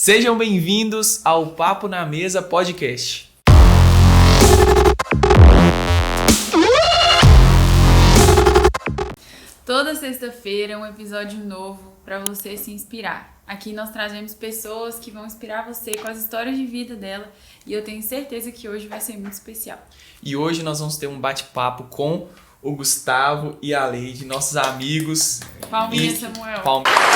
Sejam bem-vindos ao Papo na Mesa Podcast. Toda sexta-feira é um episódio novo para você se inspirar. Aqui nós trazemos pessoas que vão inspirar você com as histórias de vida dela e eu tenho certeza que hoje vai ser muito especial. E hoje nós vamos ter um bate-papo com o Gustavo e a Leide, nossos amigos. Palminha, Samuel. Palminhas.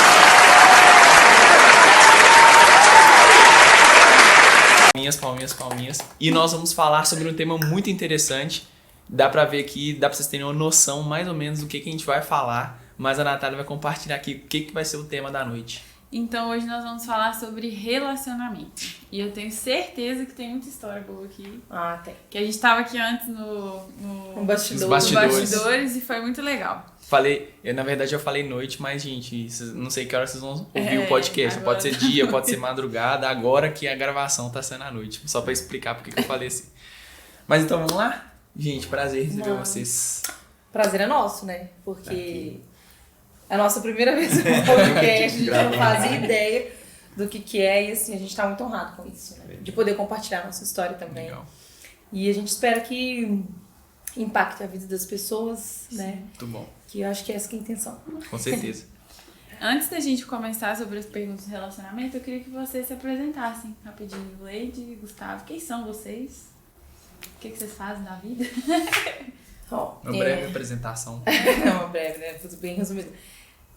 E nós vamos falar sobre um tema muito interessante. Dá pra ver aqui, dá pra vocês terem uma noção mais ou menos do que a gente vai falar. Mas a Natália vai compartilhar aqui o que vai ser o tema da noite. Então hoje nós vamos falar sobre relacionamento. E eu tenho certeza que tem muita história boa aqui. Tem. Que a gente tava aqui antes no bastidores e foi muito legal. Na verdade eu falei noite, mas gente, não sei que hora vocês vão ouvir o podcast. Agora. Pode ser dia, pode ser madrugada, agora que a gravação tá sendo à noite. Só pra explicar porque que eu falei assim. Mas então vamos lá? Gente, prazer receber vocês. Prazer é nosso, né? Porque é a nossa primeira vez no podcast, a gente não fazia ideia do que é e assim, a gente tá muito honrado com isso, né? De poder compartilhar a nossa história também. Legal. E a gente espera que impacte a vida das pessoas, né? Muito bom. Que eu acho que essa que é a intenção. Com certeza. Antes da gente começar sobre as perguntas de relacionamento, eu queria que vocês se apresentassem rapidinho. Leide e Gustavo, quem são vocês? O que vocês fazem na vida? Uma breve apresentação. Uma breve, né? Tudo bem resumido.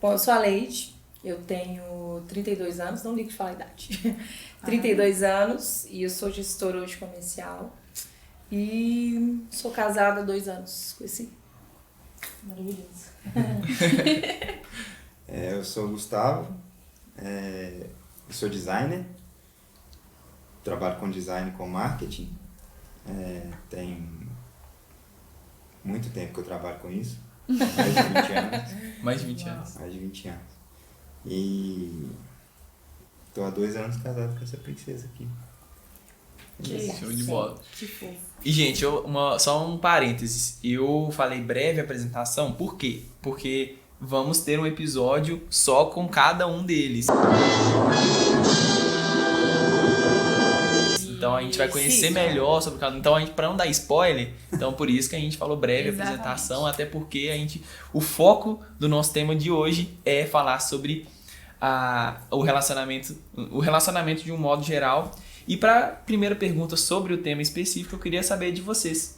Bom, eu sou a Leide, eu tenho 32 anos, não ligo de falar a idade. 32 anos e eu sou gestora hoje comercial. E sou casada há 2 anos com esse maravilhoso. Eu sou o Gustavo, eu sou designer, trabalho com design e com marketing. Tem muito tempo que eu trabalho com isso, mais de 20 anos. Mais de 20 anos. Mais de 20 anos. E tô há 2 anos casado com essa princesa aqui. Show de bola. Que fofo. E, gente, só um parênteses. Eu falei breve apresentação, por quê? Porque vamos ter um episódio só com cada um deles. Então a gente vai conhecer melhor sobre cada um. Então, para não dar spoiler, então por isso que a gente falou breve apresentação, até porque o foco do nosso tema de hoje é falar sobre o relacionamento de um modo geral. E para a primeira pergunta sobre o tema específico, eu queria saber de vocês.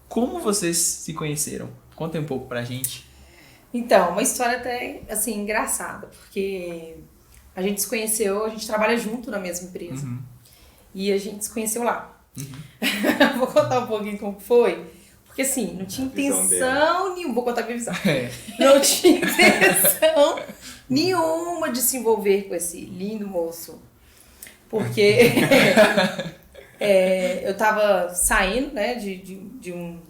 Como vocês se conheceram? Contem um pouco pra gente. Então, uma história até, assim, engraçada, porque a gente se conheceu, a gente trabalha junto na mesma empresa. Uhum. E a gente se conheceu lá. Uhum. Vou contar um pouquinho como foi. Porque assim, não tinha intenção nenhuma. Vou contar a minha visão. Não tinha intenção nenhuma de se envolver com esse lindo moço. Porque eu tava saindo, né, de um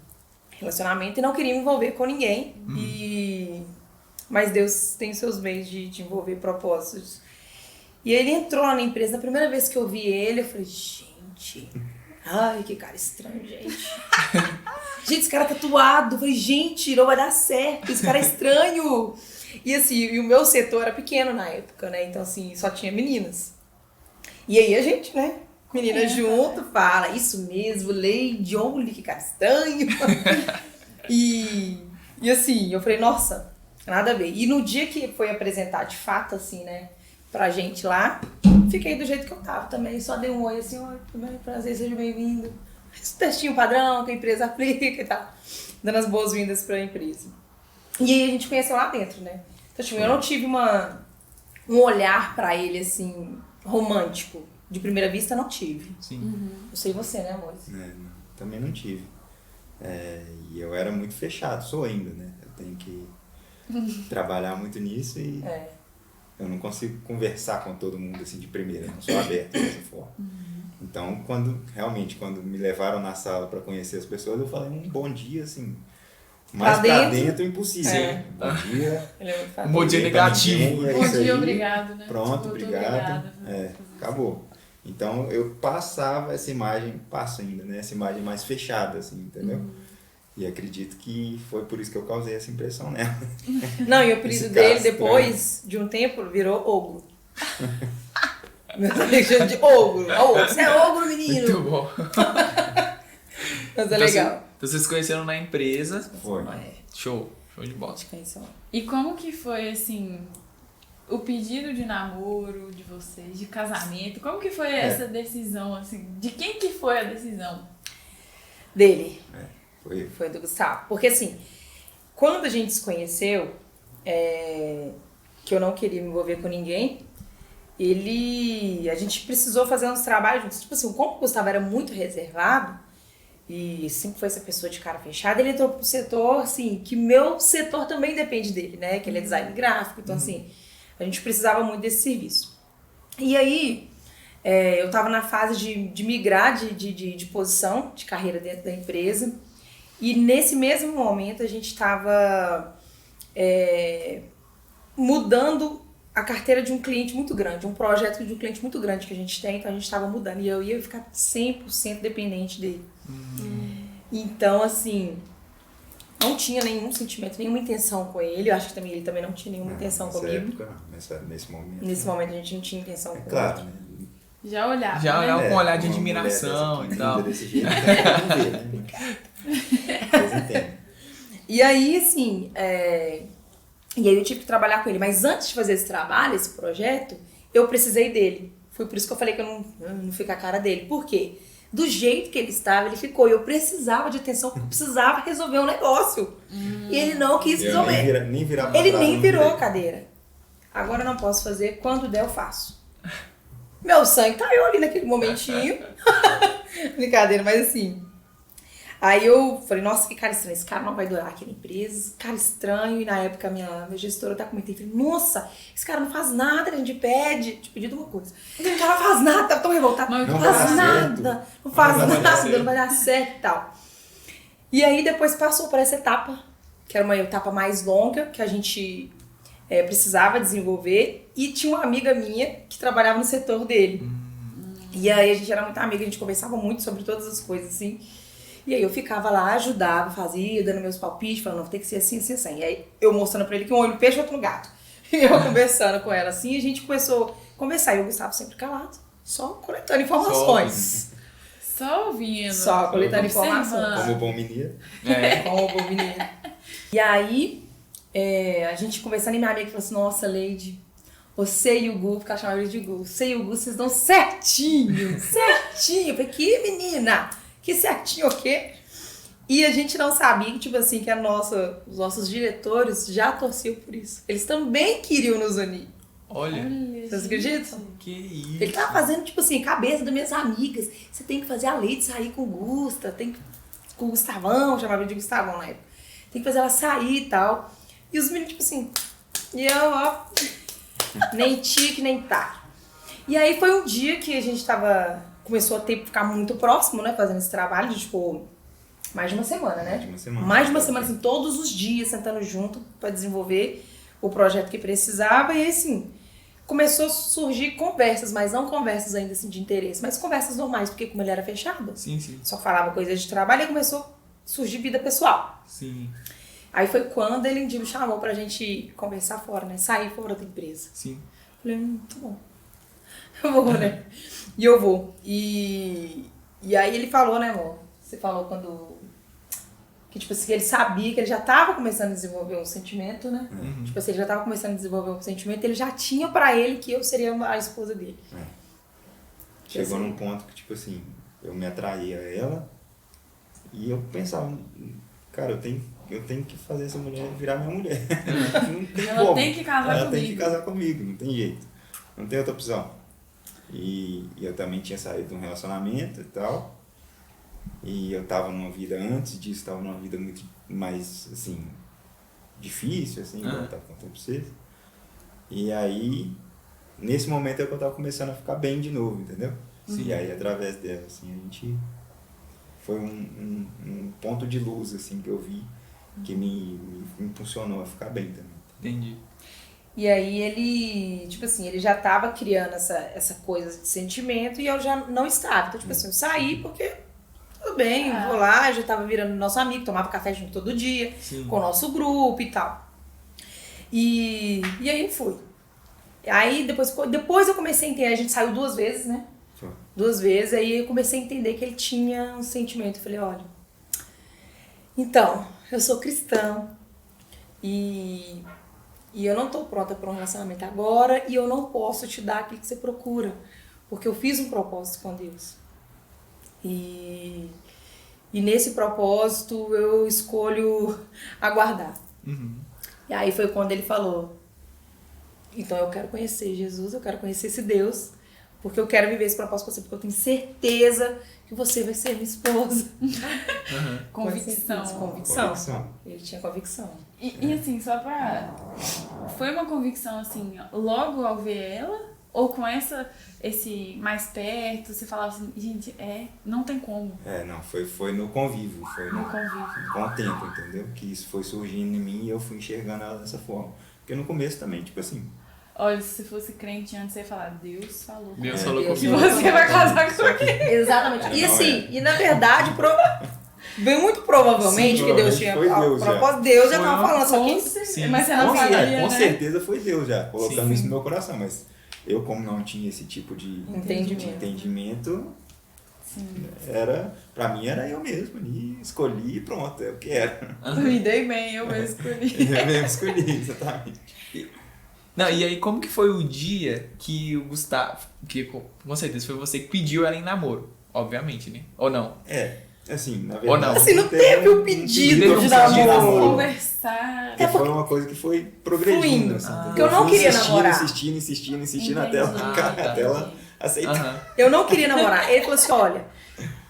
relacionamento e não queria me envolver com ninguém. Uhum. Mas Deus tem os seus meios de envolver propósitos. E ele entrou lá na empresa, na primeira vez que eu vi ele, eu falei, gente, ai, que cara estranho, gente. Gente, esse cara tatuado. Eu falei, gente, não vai dar certo, esse cara é estranho. E assim, e o meu setor era pequeno na época, né, então assim, só tinha meninas. E aí a gente, né, menina junto, fala, isso mesmo, Leide, olha que cara estranho. E assim, eu falei, nossa, nada a ver. E no dia que foi apresentar de fato, assim, né, pra gente lá, fiquei do jeito que eu tava também, só dei um oi assim, oi, tudo bem, prazer, seja bem-vindo. Esse textinho padrão que a empresa aplica e tal, dando as boas-vindas pra empresa. E aí a gente conheceu lá dentro, né. Então, tipo, eu não tive um olhar pra ele, assim, romântico. De primeira vista, não tive. Sim. Uhum. Eu sei você, né, amor? Também não tive. E eu era muito fechado, sou ainda, né? Eu tenho que trabalhar muito nisso e eu não consigo conversar com todo mundo assim de primeira, não sou aberto dessa forma. Então, quando me levaram na sala para conhecer as pessoas, eu falei um bom dia, assim, mas pra dentro impossível. Bom dia. Um bom dia negativo. Bom dia, obrigado, né? Pronto, obrigado. Acabou. Então, eu passava essa imagem, passo ainda, né? Essa imagem mais fechada, assim, entendeu? E acredito que foi por isso que eu causei essa impressão nela. Não, e o apelido dele, depois de um tempo, virou Ogro. Meus amigos chamam de ogro. Você é ogro, menino. Muito bom. Mas é legal. Então vocês se conheceram na empresa. Foi. Show de bola. E como que foi, assim, o pedido de namoro de vocês, de casamento? Como que foi essa decisão, assim? De quem que foi a decisão? Dele. Foi do Gustavo. Porque, assim, quando a gente se conheceu, que eu não queria me envolver com ninguém, a gente precisou fazer uns trabalhos juntos. Tipo assim, como o Gustavo era muito reservado, e sempre foi essa pessoa de cara fechada, ele entrou pro setor, assim, que meu setor também depende dele, né? Que ele é design gráfico, então, assim, a gente precisava muito desse serviço. E aí, eu tava na fase de migrar de posição, de carreira dentro da empresa, e nesse mesmo momento a gente tava mudando a carteira de um cliente muito grande, um projeto de um cliente muito grande que a gente tem, então a gente estava mudando e eu ia ficar 100% dependente dele. Então, assim, não tinha nenhum sentimento, nenhuma intenção com ele, eu acho que ele também não tinha nenhuma intenção comigo. Época, nesse momento. Nesse momento a gente não tinha intenção com claro, ele. né? Já olhava. Já olhava com um olhar de uma admiração mulher e tal. desse jeito, não vê, né? Vocês entendem. E aí, assim, e aí eu tive que trabalhar com ele. Mas antes de fazer esse trabalho, esse projeto, eu precisei dele. Foi por isso que eu falei que eu não fico a cara dele. Por quê? Do jeito que ele estava, ele ficou. E eu precisava de atenção, porque eu precisava resolver um negócio. E ele não quis resolver. Ele nem virou a cadeira. Agora eu não posso fazer. Quando der, eu faço. Meu sangue caiu ali naquele momentinho. Brincadeira, mas assim... Aí eu falei, nossa, que cara estranho, esse cara não vai durar aqui na empresa, cara estranho. E na época minha gestora até comentei, falei, nossa, esse cara não faz nada, a gente pede, te pedido uma coisa. Esse cara não faz nada, tá tão revoltado, não faz nada, não faz nada, não vai dar certo e tal. E aí depois passou por essa etapa, que era uma etapa mais longa, que a gente precisava desenvolver. E tinha uma amiga minha que trabalhava no setor dele. E aí a gente era muito amiga, a gente conversava muito sobre todas as coisas, assim. E aí eu ficava lá, ajudava, fazia, dando meus palpites, falando, não, tem que ser assim, assim, assim. E aí eu mostrando pra ele que um olho no peixe e outro no gato. E eu conversando com ela assim, e a gente começou a conversar. E o Gustavo sempre calado, só coletando informações. Só ouvindo. Só coletando informações. Como bom menino. Como bom menino. E aí, a gente conversando, e minha amiga falou assim, nossa, Leide, você e o Gu, porque ela chamava ele de Gu, você e o Gu, vocês dão certinho, certinho. Eu falei, que menina! Que certinho, o quê? E a gente não sabia que, tipo assim, que os nossos diretores já torciam por isso. Eles também queriam nos unir. Olha. Vocês acreditam? Que isso. Ele tava fazendo, tipo assim, cabeça das minhas amigas. Você tem que fazer a Leide sair com o Gusta, com o Gustavão, chamava ele de Gustavão na época. Tem que fazer ela sair e tal. E os meninos, tipo assim, e eu, ó, nem tique, nem tá. E aí foi um dia que a gente começou a ficar muito próximo, né, fazendo esse trabalho, a gente ficou mais de uma semana, né? Mais de uma semana, assim, todos os dias sentando junto para desenvolver o projeto que precisava. E aí, assim, começou a surgir conversas, mas não conversas ainda, assim, de interesse, mas conversas normais, porque como ele era fechado, só falava coisas de trabalho, e começou a surgir vida pessoal. Sim. Aí foi quando ele me chamou pra gente conversar fora, né? Sair fora da empresa. Sim. Falei, tá bom. Eu vou, né? E eu vou. E aí ele falou, né, amor? Você falou que, tipo assim, ele sabia que ele já tava começando a desenvolver um sentimento, né? Tipo assim, ele já tava começando a desenvolver um sentimento, ele já tinha pra ele que eu seria a esposa dele. Chegou num ponto que, tipo assim, eu me atraía a ela e eu pensava, cara, eu tenho que fazer essa mulher virar minha mulher. Não tem ela como. Tem que casar ela comigo. Tem que casar comigo, não tem jeito. Não tem outra opção. E eu também tinha saído de um relacionamento e tal. E eu tava numa vida, antes disso, tava numa vida muito mais, assim, difícil, assim, igual eu tava contando pra vocês. E aí, nesse momento é que eu tava começando a ficar bem de novo, entendeu? Sim. E aí, através dela, assim, a gente... Foi um ponto de luz, assim, que eu vi, que me impulsionou a ficar bem também. Entendi. E aí ele, tipo assim, ele já tava criando essa coisa de sentimento e eu já não estava. Então, tipo assim, eu saí porque, tudo bem, vou lá, já tava virando nosso amigo, tomava café junto todo dia, com o nosso grupo e tal. E aí eu fui. Aí depois eu comecei a entender, a gente saiu 2 vezes, né? Foi. 2 vezes, aí eu comecei a entender que ele tinha um sentimento. Eu falei, olha, então, eu sou cristã e eu não tô pronta para um relacionamento agora e eu não posso te dar aquilo que você procura, porque eu fiz um propósito com Deus. E nesse propósito eu escolho aguardar. E aí foi quando ele falou, então eu quero conhecer Jesus, eu quero conhecer esse Deus, porque eu quero viver esse propósito com você, porque eu tenho certeza que você vai ser minha esposa. Convicção. Ele tinha convicção. E assim, só pra... Foi uma convicção, assim, logo ao ver ela? Ou com esse mais perto, você falava assim, gente, não tem como. Não, foi no convívio. Foi No convívio. com o tempo, entendeu? Que isso foi surgindo em mim e eu fui enxergando ela dessa forma. Porque no começo também, tipo assim... Olha, se você fosse crente antes, você ia falar, Deus falou comigo. Deus falou Deus comigo. Você vai casar comigo. Exatamente. E assim, e na verdade, bem muito provavelmente Sim, que Deus tinha foi Deus já. propósito, Deus já Foi tava falando, só que... Sim. Mas você não sabia, Com né? certeza foi Deus já, colocando Sim. isso no meu coração, mas eu como não tinha esse tipo de entendimento, pra mim era eu mesmo, e escolhi e pronto, é o que era. Me dei bem, eu mesmo escolhi. Eu mesmo escolhi, exatamente. Não, e aí como que foi o dia que o Gustavo, que com certeza foi você que pediu ela em namoro, obviamente, né? Ou não? Assim, na verdade... Ou não? Assim, não teve o pedido de namoro. namoro. Conversar. Porque foi uma coisa que foi progredindo, Fluindo. assim, Porque eu não fui queria insistindo, namorar. insistindo até ela aceitar. Eu não queria namorar. Ele falou assim, olha,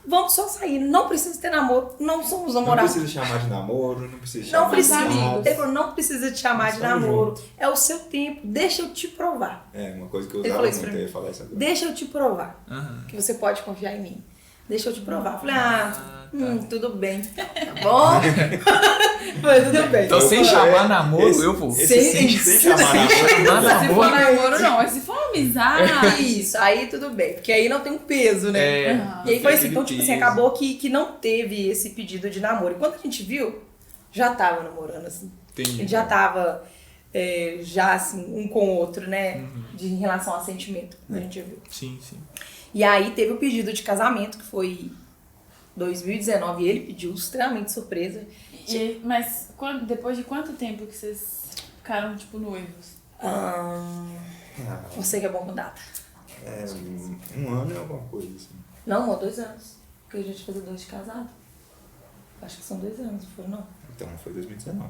vamos só sair, não precisa ter namoro, não somos Não namorados. precisa chamar de namoro, não precisa Não chamar precisa. de amigos. Ele falou, não precisa te chamar de Estamos namoro. juntos. É o seu tempo, deixa eu te provar. Uma coisa que eu Ele usava falou isso muito, pra eu mim. ia falar isso agora. Deixa eu te provar que você pode confiar em mim. Deixa eu te provar. Eu falei, tudo bem. Tá bom? Mas tudo bem. Então sem chamar namoro, eu vou. Sem chamar namoro. Se for namoro, não. Mas se for amizade... Isso, aí tudo bem. Porque aí não tem um peso, né? E aí foi assim, então tipo assim, acabou que não teve esse pedido de namoro. E quando a gente viu, já tava namorando, assim. Entendi. A gente já tava, já assim, um com o outro, né? Em relação a sentimento, a gente viu. Sim, sim. E aí teve o pedido de casamento, que foi 2019, e ele pediu extremamente surpresa. Mas depois de quanto tempo que vocês ficaram, tipo, noivos? Você que é bom com data. 1 ano é alguma coisa, assim. Não, amor, 2 anos. Porque a gente fez 2 de casado. Acho que são 2 anos, não foi não? Então foi 2019.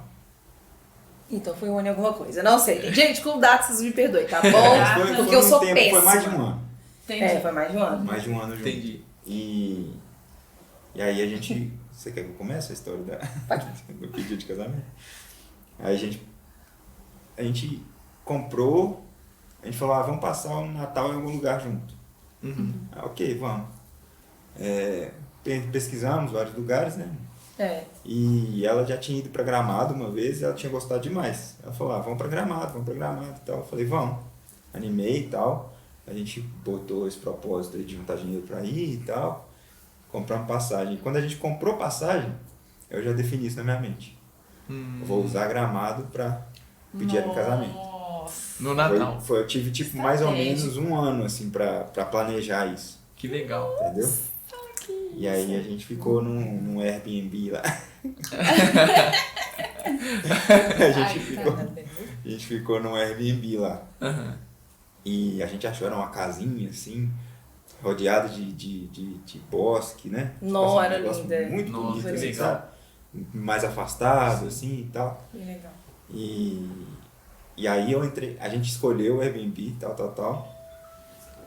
Então foi 1 ano e alguma coisa. Não sei. Gente, com datas vocês me perdoem, tá bom? Porque eu sou péssima. Foi mais de 1 ano. Entendi. Foi mais de 1 ano. Mais de 1 ano junto. Entendi. E aí a gente... Você quer que eu comece a história do pedido de casamento? Aí a gente comprou, a gente falou, vamos passar o Natal em algum lugar junto. Ok, vamos. Pesquisamos vários lugares, né? E ela já tinha ido pra Gramado uma vez e ela tinha gostado demais. Ela falou, vamos pra Gramado e tal. Eu falei, vamos. Animei e tal. A gente botou esse propósito de juntar dinheiro pra ir e tal. Compramos passagem. E quando a gente comprou passagem, eu já defini isso na minha mente. Eu vou usar Gramado pra pedir ela em casamento. No Natal. Eu tive tipo mais ou menos 1 ano assim pra planejar isso. Que legal. Entendeu? E aí a gente ficou num Airbnb lá. A gente ficou num Airbnb lá. E a gente achou, era uma casinha assim, rodeada de bosque, né? Não, tipo, era linda. Muito Nossa, bonito, que assim, legal. sabe? Mais afastado, assim e tal. Que legal. E aí a gente escolheu o Airbnb, tal.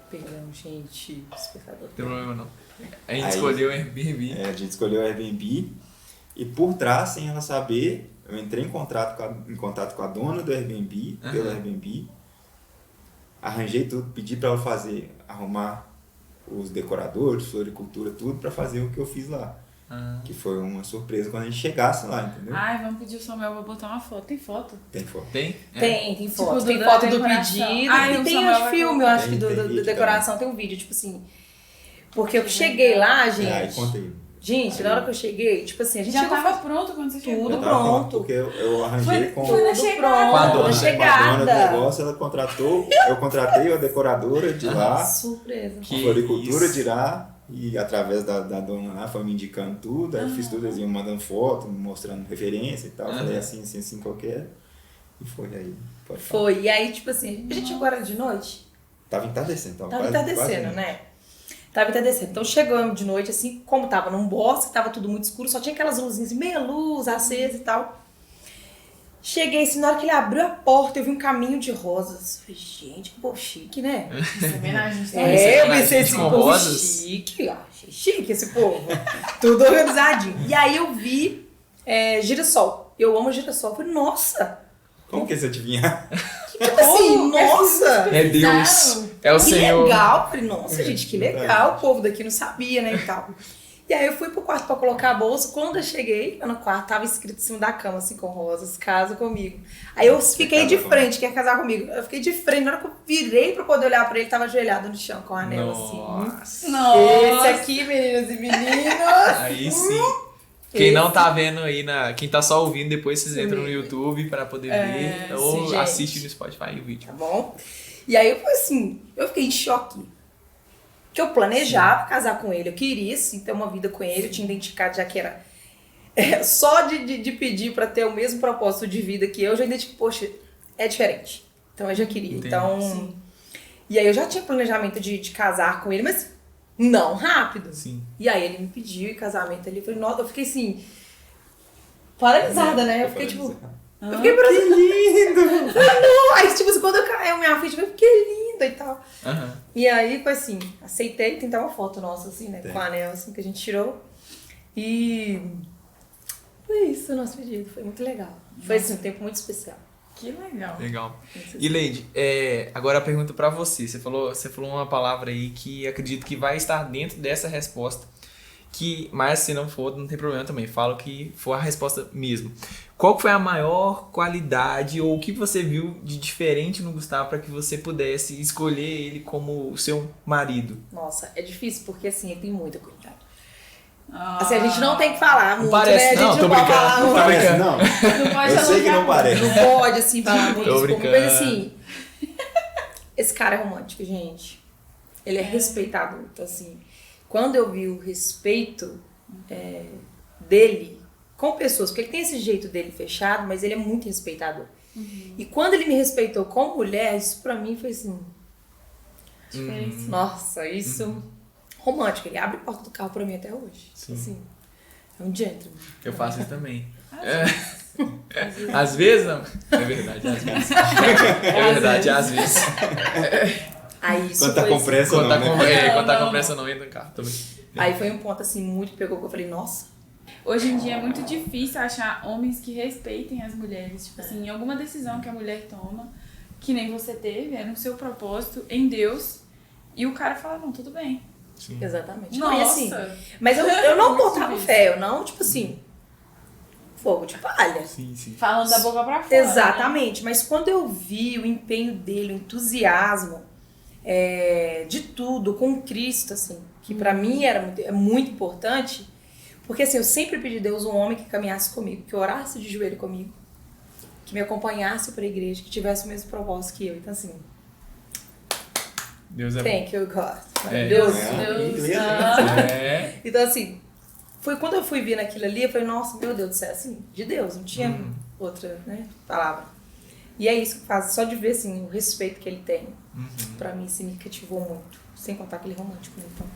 Perdão, gente, espectador. Não tem problema não. A gente Aí- escolheu o Airbnb. A gente escolheu o Airbnb e por trás, sem ela saber, eu entrei em contato com a dona do Airbnb, pelo Airbnb, arranjei tudo, pedi para ela arrumar os decoradores, floricultura, tudo para fazer o que eu fiz lá. Que foi uma surpresa quando a gente chegasse lá, entendeu? Vamos pedir o Samuel pra botar uma foto. Tem foto? Tem foto. Tem? Tem foto. Tipo, Tem da foto do decoração. pedido. E E o tem Samuel os vai filmes, eu acho que Tem do vídeo decoração, tem um vídeo, tipo assim. Porque eu cheguei lá, Aí gente. contei. Gente, na hora que eu cheguei, tipo assim, a gente já chegou tava pronto quando você chegou? tudo pronto. Porque eu arranjei com Foi na Tudo chegada. pronto. Com a dona, na né? chegada. a dona do negócio, ela contratou, eu contratei a decoradora de lá, Surpresa. Que a floricultura isso. de lá, e através da dona lá foi me indicando tudo, aí eu fiz tudo, eles iam mandando foto, me mostrando referência e tal, falei assim, qualquer, e foi aí. Pode falar. Foi, e aí, tipo assim, a gente chegou agora de noite. Tava entardecendo, Tava entardecendo, né? Tava entardecendo. Então chegamos de noite, assim, como tava num bosque, tava tudo muito escuro, só tinha aquelas luzinhas, meia luz, acesa e tal. Cheguei, assim, na hora que ele abriu a porta, eu vi um caminho de rosas. Falei, gente, que povo chique, né? Homenagem, Eu pensei gente assim, com povo rosas. chique, achei chique esse povo. Tudo organizadinho. E aí eu vi girassol. Eu amo girassol. Eu falei, nossa, Como que você adivinhar? tipo assim, nossa. É Deus. É o Que Senhor. legal. Eu falei, nossa, gente, que legal. O povo daqui não sabia, né, e tal. E aí eu fui pro quarto pra colocar a bolsa. Quando eu cheguei no quarto, tava escrito em cima da cama, assim, com rosas, casa comigo. Aí eu fiquei de frente, quer casar comigo. Eu fiquei de frente. Na hora que eu virei pra poder olhar pra ele, tava ajoelhado no chão com o anel, assim. Nossa. Nossa. Esse aqui, meninas e meninos. Aí sim. Quem não tá vendo aí, quem tá só ouvindo, depois vocês entram no YouTube pra poder ver. Ou sim, gente. assiste no Spotify o vídeo. Tá bom? E aí eu falei assim, eu fiquei em choque. Que eu planejava casar com ele, eu queria sim ter uma vida com ele, eu tinha identificado já que era só de pedir pra ter o mesmo propósito de vida que eu já identifiquei, poxa, é diferente. Então eu já queria. Entendi. Então, e aí eu já tinha planejamento de casar com ele, mas não rápido. Sim. E aí ele me pediu em casamento ali, eu falei, nossa, eu fiquei assim, paralisada, né? Eu fiquei tipo, eu fiquei paralisada. lindo! Aí, tipo assim, quando eu caí minha frente, eu falei, que linda e tal. Aham. E aí, foi assim, aceitei, tentar uma foto nossa, assim, né? Tem. Com o anel, assim, que a gente tirou. E foi isso o nosso pedido, foi muito legal. Foi, assim, um tempo muito especial. Que legal. Legal. Muito E Leide, agora a pergunta pra você. Você falou uma palavra aí que acredito que vai estar dentro dessa resposta. Mas se não for, não tem problema também. Falo que for a resposta mesmo. Qual foi a maior qualidade ou o que você viu de diferente no Gustavo para que você pudesse escolher ele como o seu marido? Nossa, é difícil porque, assim, ele tem muita qualidade. Ah. Assim, a gente não tem que falar muito, parece, né? A não, gente tô não pode brincando, falar tô muito. brincando. Não, Não pode eu sei que não parece. Não pode, assim, falar muito. Tô Mas, brincando. assim, esse cara é romântico, gente. Ele é respeitador. Então, assim, quando eu vi o respeito dele com pessoas, porque ele tem esse jeito dele fechado, mas ele é muito respeitador. E quando ele me respeitou como mulher, isso pra mim foi assim, nossa, isso romântico. Ele abre a porta do carro pra mim até hoje. Sim. Assim, é um gentleman. Eu faço isso também. Às vezes não. É verdade, às vezes. É verdade, às vezes. Aí isso Quando tá foi com assim, pressa, Quando não, tá com, né? quando tá Não. com pressa, não entra no carro também. aí foi um ponto assim muito que pegou que eu falei, nossa, Hoje em dia é muito difícil achar homens que respeitem as mulheres. Tipo assim, em alguma decisão que a mulher toma, que nem você teve, é no seu propósito, em Deus, e o cara fala, não, tudo bem. Sim. exatamente. Nossa! Não, e assim, mas eu não Muito botava difícil. fé, eu não, tipo assim, fogo de palha. Sim, sim. Falando da boca pra fora. Exatamente, mas quando eu vi o empenho dele, o entusiasmo de tudo com Cristo, assim, que pra mim é muito importante, porque assim, eu sempre pedi a Deus um homem que caminhasse comigo, que orasse de joelho comigo, que me acompanhasse pra igreja, que tivesse o mesmo propósito que eu. Então assim, Deus é bom. thank you, God. É. Deus. Em inglês, Ah. É. Então assim, foi quando eu fui ver naquilo ali, eu falei, nossa, meu Deus do céu, assim, de Deus, não tinha outra, né, palavra. E é isso que faz, só de ver, assim, o respeito que ele tem, pra mim, assim, me cativou muito. Sem contar que ele é romântico, né, então.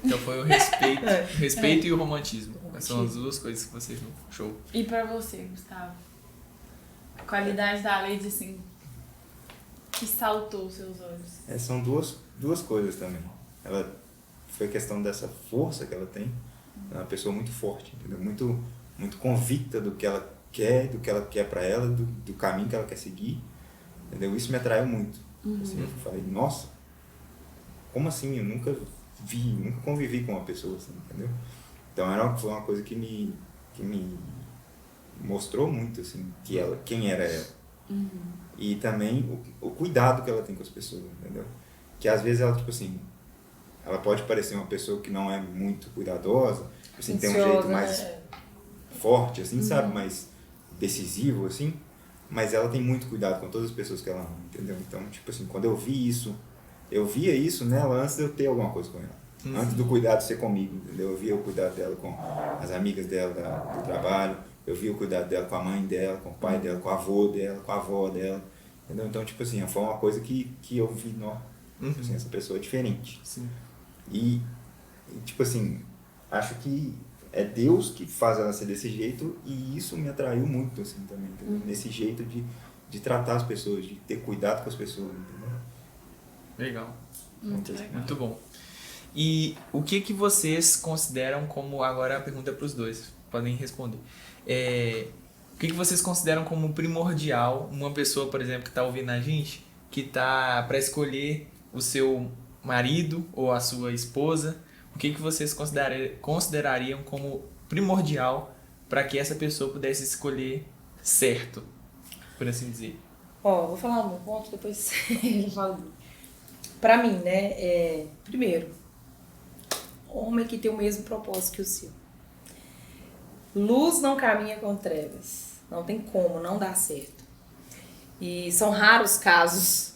Então foi o respeito. É. O respeito e o romantismo. São as duas coisas que você viu. Show. E pra você, Gustavo? A qualidade da Leide, assim, que saltou os seus olhos. São duas coisas também. Ela foi questão dessa força que ela tem. Ela é uma pessoa muito forte, entendeu? Muito, muito convicta do que ela quer pra ela, do caminho que ela quer seguir. Entendeu? Isso me atraiu muito. Assim, eu falei, nossa, como assim? Eu nunca convivi com uma pessoa assim, entendeu? Então foi uma coisa que me mostrou muito, assim, quem era ela. E também o cuidado que ela tem com as pessoas, entendeu? Que às vezes ela, tipo assim, ela pode parecer uma pessoa que não é muito cuidadosa, assim, tem um jeito mais forte, assim, sabe? Mais decisivo, assim, mas ela tem muito cuidado com todas as pessoas que ela ama, entendeu? Então, tipo assim, quando eu via isso nela antes de eu ter alguma coisa com ela. Antes do cuidado ser comigo, entendeu? Eu via o cuidado dela com as amigas dela do trabalho, eu via o cuidado dela com a mãe dela, com o pai dela, com o avô dela, com a avó dela, entendeu? Então, tipo assim, foi uma coisa que eu vi, tipo assim, essa pessoa é diferente. Sim. E, tipo assim, acho que é Deus que faz ela ser desse jeito e isso me atraiu muito, assim, também, entendeu? Nesse jeito de tratar as pessoas, de ter cuidado com as pessoas, entendeu? Legal. Muito legal. Muito bom. E o que vocês consideram como... Agora a pergunta é para os dois, podem responder. O que vocês consideram como primordial uma pessoa, por exemplo, que está ouvindo a gente, que está para escolher o seu marido ou a sua esposa, o que vocês considerariam como primordial para que essa pessoa pudesse escolher certo, por assim dizer? Vou falar um ponto, depois ele fala. Pra mim, né, primeiro, homem que tem o mesmo propósito que o seu. Luz não caminha com trevas. Não tem como, não dá certo. E são raros casos.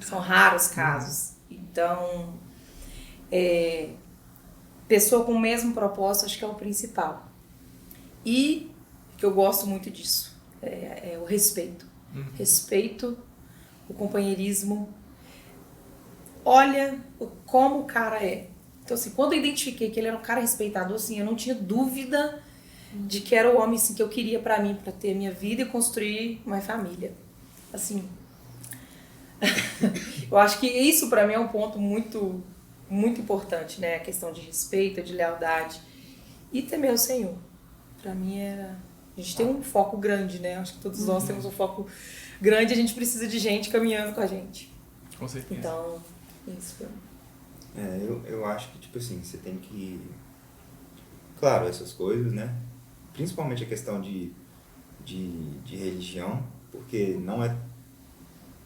São raros casos. Então, pessoa com o mesmo propósito, acho que é o principal. E, que eu gosto muito disso, é o respeito. Respeito, o companheirismo. Olha como o cara é. Então, assim, quando eu identifiquei que ele era um cara respeitador, assim, eu não tinha dúvida de que era o homem assim, que eu queria pra mim, pra ter minha vida e construir uma família. Assim, eu acho que isso pra mim é um ponto muito, muito importante, né? A questão de respeito, de lealdade e temer o Senhor. Pra mim era... A gente tem um foco grande, né? Acho que todos nós temos um foco grande, a gente precisa de gente caminhando com a gente. Com certeza. Então, isso pra mim. Eu acho que, tipo assim, você tem que... Claro, essas coisas, né? Principalmente a questão de religião, porque não é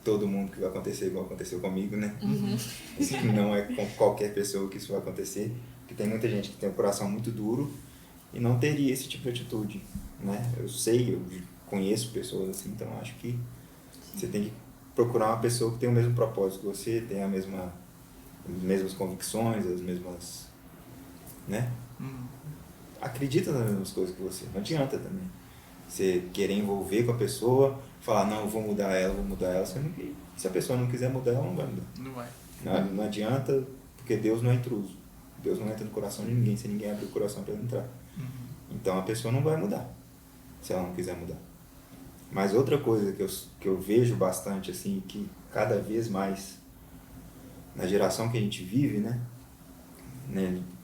todo mundo que vai acontecer igual aconteceu comigo, né? Não é com qualquer pessoa que isso vai acontecer, porque tem muita gente que tem o coração muito duro e não teria esse tipo de atitude, né? Eu conheço pessoas assim, então acho que você tem que procurar uma pessoa que tem o mesmo propósito que você, tem as mesmas convicções, as mesmas, né? Acredita nas mesmas coisas que você. Não adianta também você querer envolver com a pessoa, falar, não, eu vou mudar ela, sendo que se a pessoa não quiser mudar, ela não vai mudar. Não vai. Não adianta, porque Deus não é intruso. Deus não entra no coração de ninguém, se ninguém abrir o coração para ele entrar. Então a pessoa não vai mudar, se ela não quiser mudar. Mas outra coisa que eu vejo bastante, assim, que cada vez mais, na geração que a gente vive, né,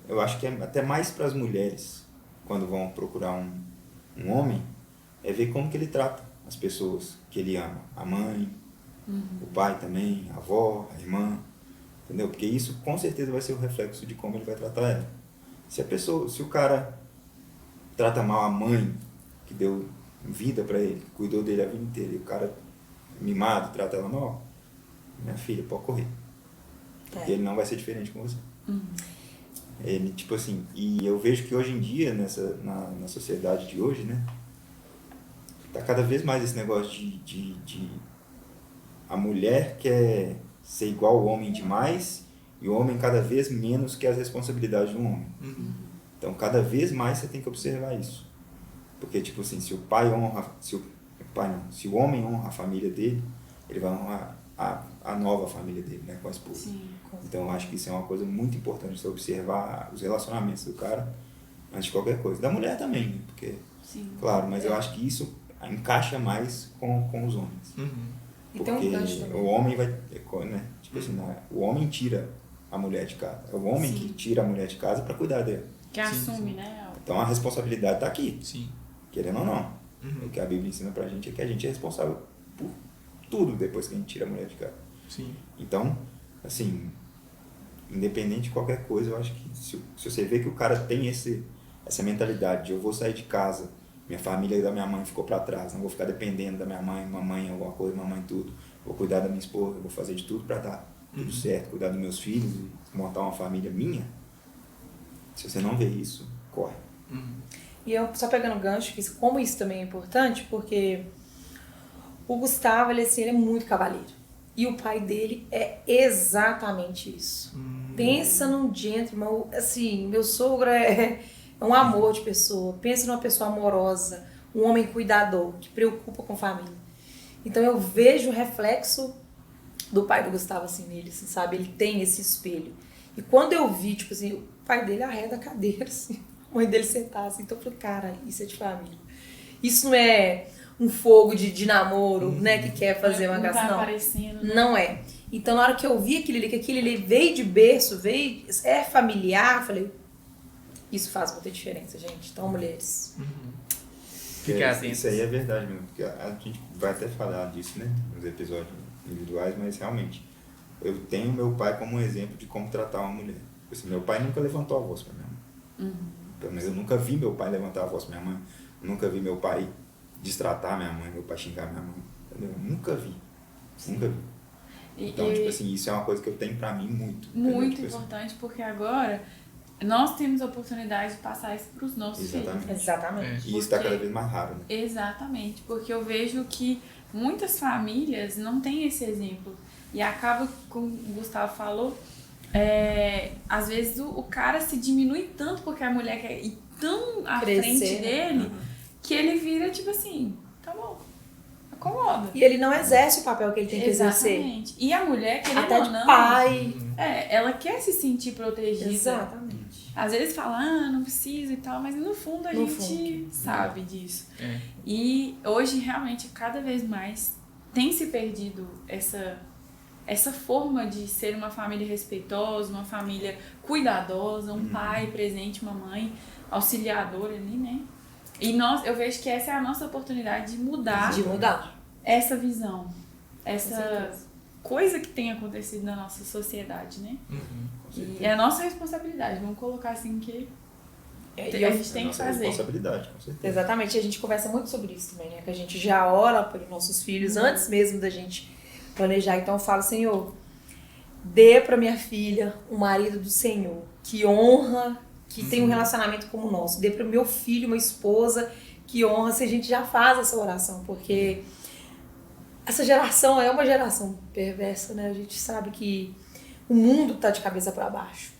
eu acho que é até mais para as mulheres, quando vão procurar um homem, é ver como que ele trata as pessoas que ele ama. A mãe, o pai também, a avó, a irmã, entendeu? Porque isso com certeza vai ser o reflexo de como ele vai tratar ela. Se o cara trata mal a mãe, que deu vida para ele, que cuidou dele a vida inteira, e o cara mimado trata ela mal, minha filha, pode correr. Porque ele não vai ser diferente com você. Ele, tipo assim, e eu vejo que hoje em dia, na sociedade de hoje, né, tá cada vez mais esse negócio de a mulher quer ser igual ao homem demais e o homem cada vez menos quer as responsabilidades de um homem. Então, cada vez mais você tem que observar isso. Porque, tipo assim, se o homem honra a família dele, ele vai honrar a nova família dele, né, com a esposa. Sim. Então, eu acho que isso é uma coisa muito importante, você observar os relacionamentos do cara antes de qualquer coisa. Da mulher também, né? Porque, claro, mas eu acho que isso encaixa mais com os homens. Porque o homem vai, né? Tipo assim, o homem tira a mulher de casa. É o homem que tira a mulher de casa para cuidar dela. Que assume, né? Então, a responsabilidade está aqui. Sim. Querendo ou não. O que a Bíblia ensina pra gente é que a gente é responsável por tudo depois que a gente tira a mulher de casa. Sim. Então, assim, independente de qualquer coisa, eu acho que se você vê que o cara tem essa mentalidade de eu vou sair de casa, minha família da minha mãe ficou pra trás, não vou ficar dependendo da minha mãe, mamãe alguma coisa, mamãe tudo, vou cuidar da minha esposa, vou fazer de tudo pra dar tudo certo, cuidar dos meus filhos, montar uma família minha, se você não vê isso, corre. E eu, só pegando gancho, que como isso também é importante, porque o Gustavo, ele é muito cavalheiro. E o pai dele é exatamente isso. Pensa num gentleman, assim, meu sogro é um amor de pessoa. Pensa numa pessoa amorosa, um homem cuidador, que preocupa com a família. Então eu vejo o reflexo do pai do Gustavo, assim, nele, assim, sabe? Ele tem esse espelho. E quando eu vi, tipo assim, o pai dele arreda a cadeira, assim, a mãe dele sentar, assim, então eu falei, cara, isso é de família. Isso não é um fogo de namoro, né, que quer fazer uma graça, não. Aparecendo, né? Não é. Então, na hora que eu vi aquilo ali, que aquilo ali veio de berço, é familiar, eu falei, isso faz muita diferença, gente. Então, mulheres. Ficar atento. Isso aí é verdade mesmo, porque a gente vai até falar disso, né, nos episódios individuais, mas realmente, eu tenho meu pai como um exemplo de como tratar uma mulher. Assim, meu pai nunca levantou a voz pra minha mãe. Pelo menos eu nunca vi meu pai levantar a voz pra minha mãe, nunca vi meu pai destratar minha mãe, meu pai xingar minha mãe, entendeu? Nunca vi. Nunca vi. Então, tipo assim, isso é uma coisa que eu tenho pra mim muito. Muito tipo importante, porque agora nós temos a oportunidade de passar isso pros nossos filhos. Exatamente. E isso tá cada vez mais raro, né? Exatamente, porque eu vejo que muitas famílias não têm esse exemplo. E acaba, como o Gustavo falou, às vezes o cara se diminui tanto porque a mulher quer ir tão à frente dele, que ele vira tipo assim, tá bom, acomoda. E ele não exerce o papel que ele tem que exercer. Exatamente. E a mulher, querendo até ou de não, pai. ela quer se sentir protegida. Exatamente. Às vezes fala, não preciso e tal, mas no fundo a gente sabe disso. E hoje, realmente, cada vez mais tem se perdido essa forma de ser uma família respeitosa, uma família cuidadosa, um pai presente, uma mãe auxiliadora ali, né? E eu vejo que essa é a nossa oportunidade de mudar essa visão, essa coisa que tem acontecido na nossa sociedade, né? E é a nossa responsabilidade, vamos colocar assim que a gente tem que fazer. Responsabilidade, com certeza. Exatamente, e a gente conversa muito sobre isso também, né? Que a gente já ora pelos nossos filhos antes mesmo da gente planejar. Então eu falo, Senhor, dê pra minha filha um marido do Senhor, que honra, que tem um relacionamento como o nosso. Dê pro meu filho uma esposa que honra, se a gente já faz essa oração, porque essa geração é uma geração perversa, né? A gente sabe que o mundo tá de cabeça para baixo.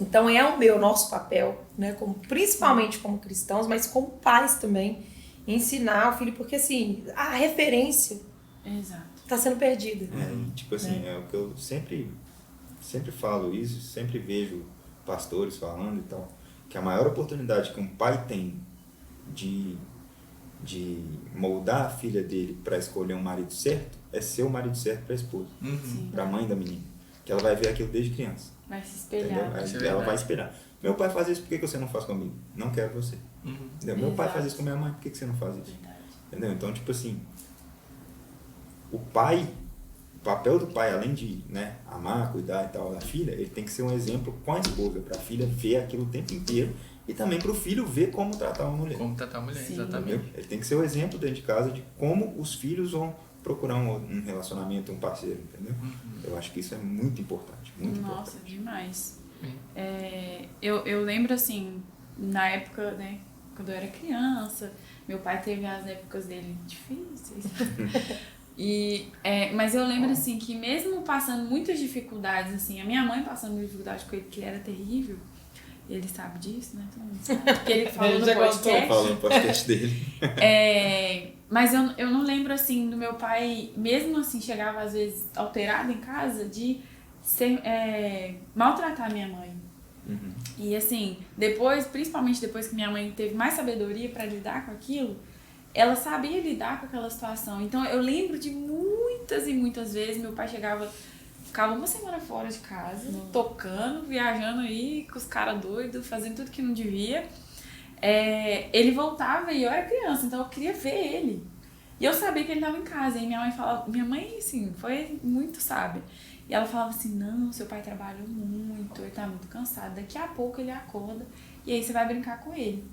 Então é o nosso papel, né? Principalmente como cristãos, mas como pais também, ensinar o filho, porque assim, a referência tá sendo perdida. Tipo assim, é o que eu sempre falo isso, sempre vejo pastores falando e tal, que a maior oportunidade que um pai tem de moldar a filha dele para escolher um marido certo é ser o marido certo para a esposa, para a mãe da menina, que ela vai ver aquilo desde criança. Vai se espelhar. Ela vai esperar. Meu pai faz isso, por que você não faz comigo? Não quero você. Meu pai faz isso com minha mãe, por que você não faz isso? Entendeu? Então, tipo assim, o papel do pai, além de, né, amar, cuidar e tal da filha, ele tem que ser um exemplo com a esposa, para a filha ver aquilo o tempo inteiro e também para o filho ver como tratar uma mulher. Como tratar uma mulher, exatamente. Entendeu? Ele tem que ser o exemplo dentro de casa de como os filhos vão procurar um relacionamento, um parceiro, entendeu? Eu acho que isso é muito importante, muito importante. Nossa, demais. Eu lembro, assim, na época, né, quando eu era criança, meu pai teve as épocas dele difíceis. Mas eu lembro, assim, que mesmo passando muitas dificuldades, assim, a minha mãe passando muita dificuldade com ele, que ele era terrível, ele sabe disso, né? Todo mundo sabe. Porque ele falou no podcast. Falando no podcast dele. Mas eu não lembro, assim, do meu pai, mesmo assim, chegava às vezes alterado em casa, de maltratar minha mãe. E assim, principalmente depois que minha mãe teve mais sabedoria para lidar com aquilo, ela sabia lidar com aquela situação. Então eu lembro de muitas e muitas vezes meu pai ficava uma semana fora de casa, tocando, viajando aí com os caras doidos, fazendo tudo que não devia. Ele voltava e eu era criança, então eu queria ver ele. E eu sabia que ele estava em casa. E minha mãe, assim, foi muito sábia. E ela falava assim, não, seu pai trabalhou muito, ele tá muito cansado, daqui a pouco ele acorda e aí você vai brincar com ele.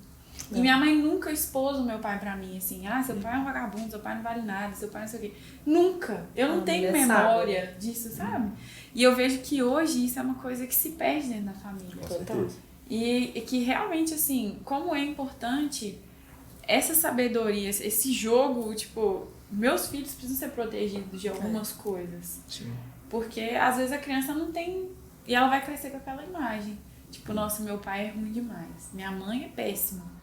E minha mãe nunca expôs o meu pai pra mim, assim, seu pai é um vagabundo, seu pai não vale nada, seu pai não sei o quê. Nunca. Eu não tenho memória disso, sabe? E eu vejo que hoje isso é uma coisa que se perde dentro da família. Total. E que realmente, assim, como é importante essa sabedoria, esse jogo, tipo, meus filhos precisam ser protegidos de algumas coisas. Sim. Porque às vezes a criança não tem... E ela vai crescer com aquela imagem. Tipo, nossa, meu pai é ruim demais. Minha mãe é péssima.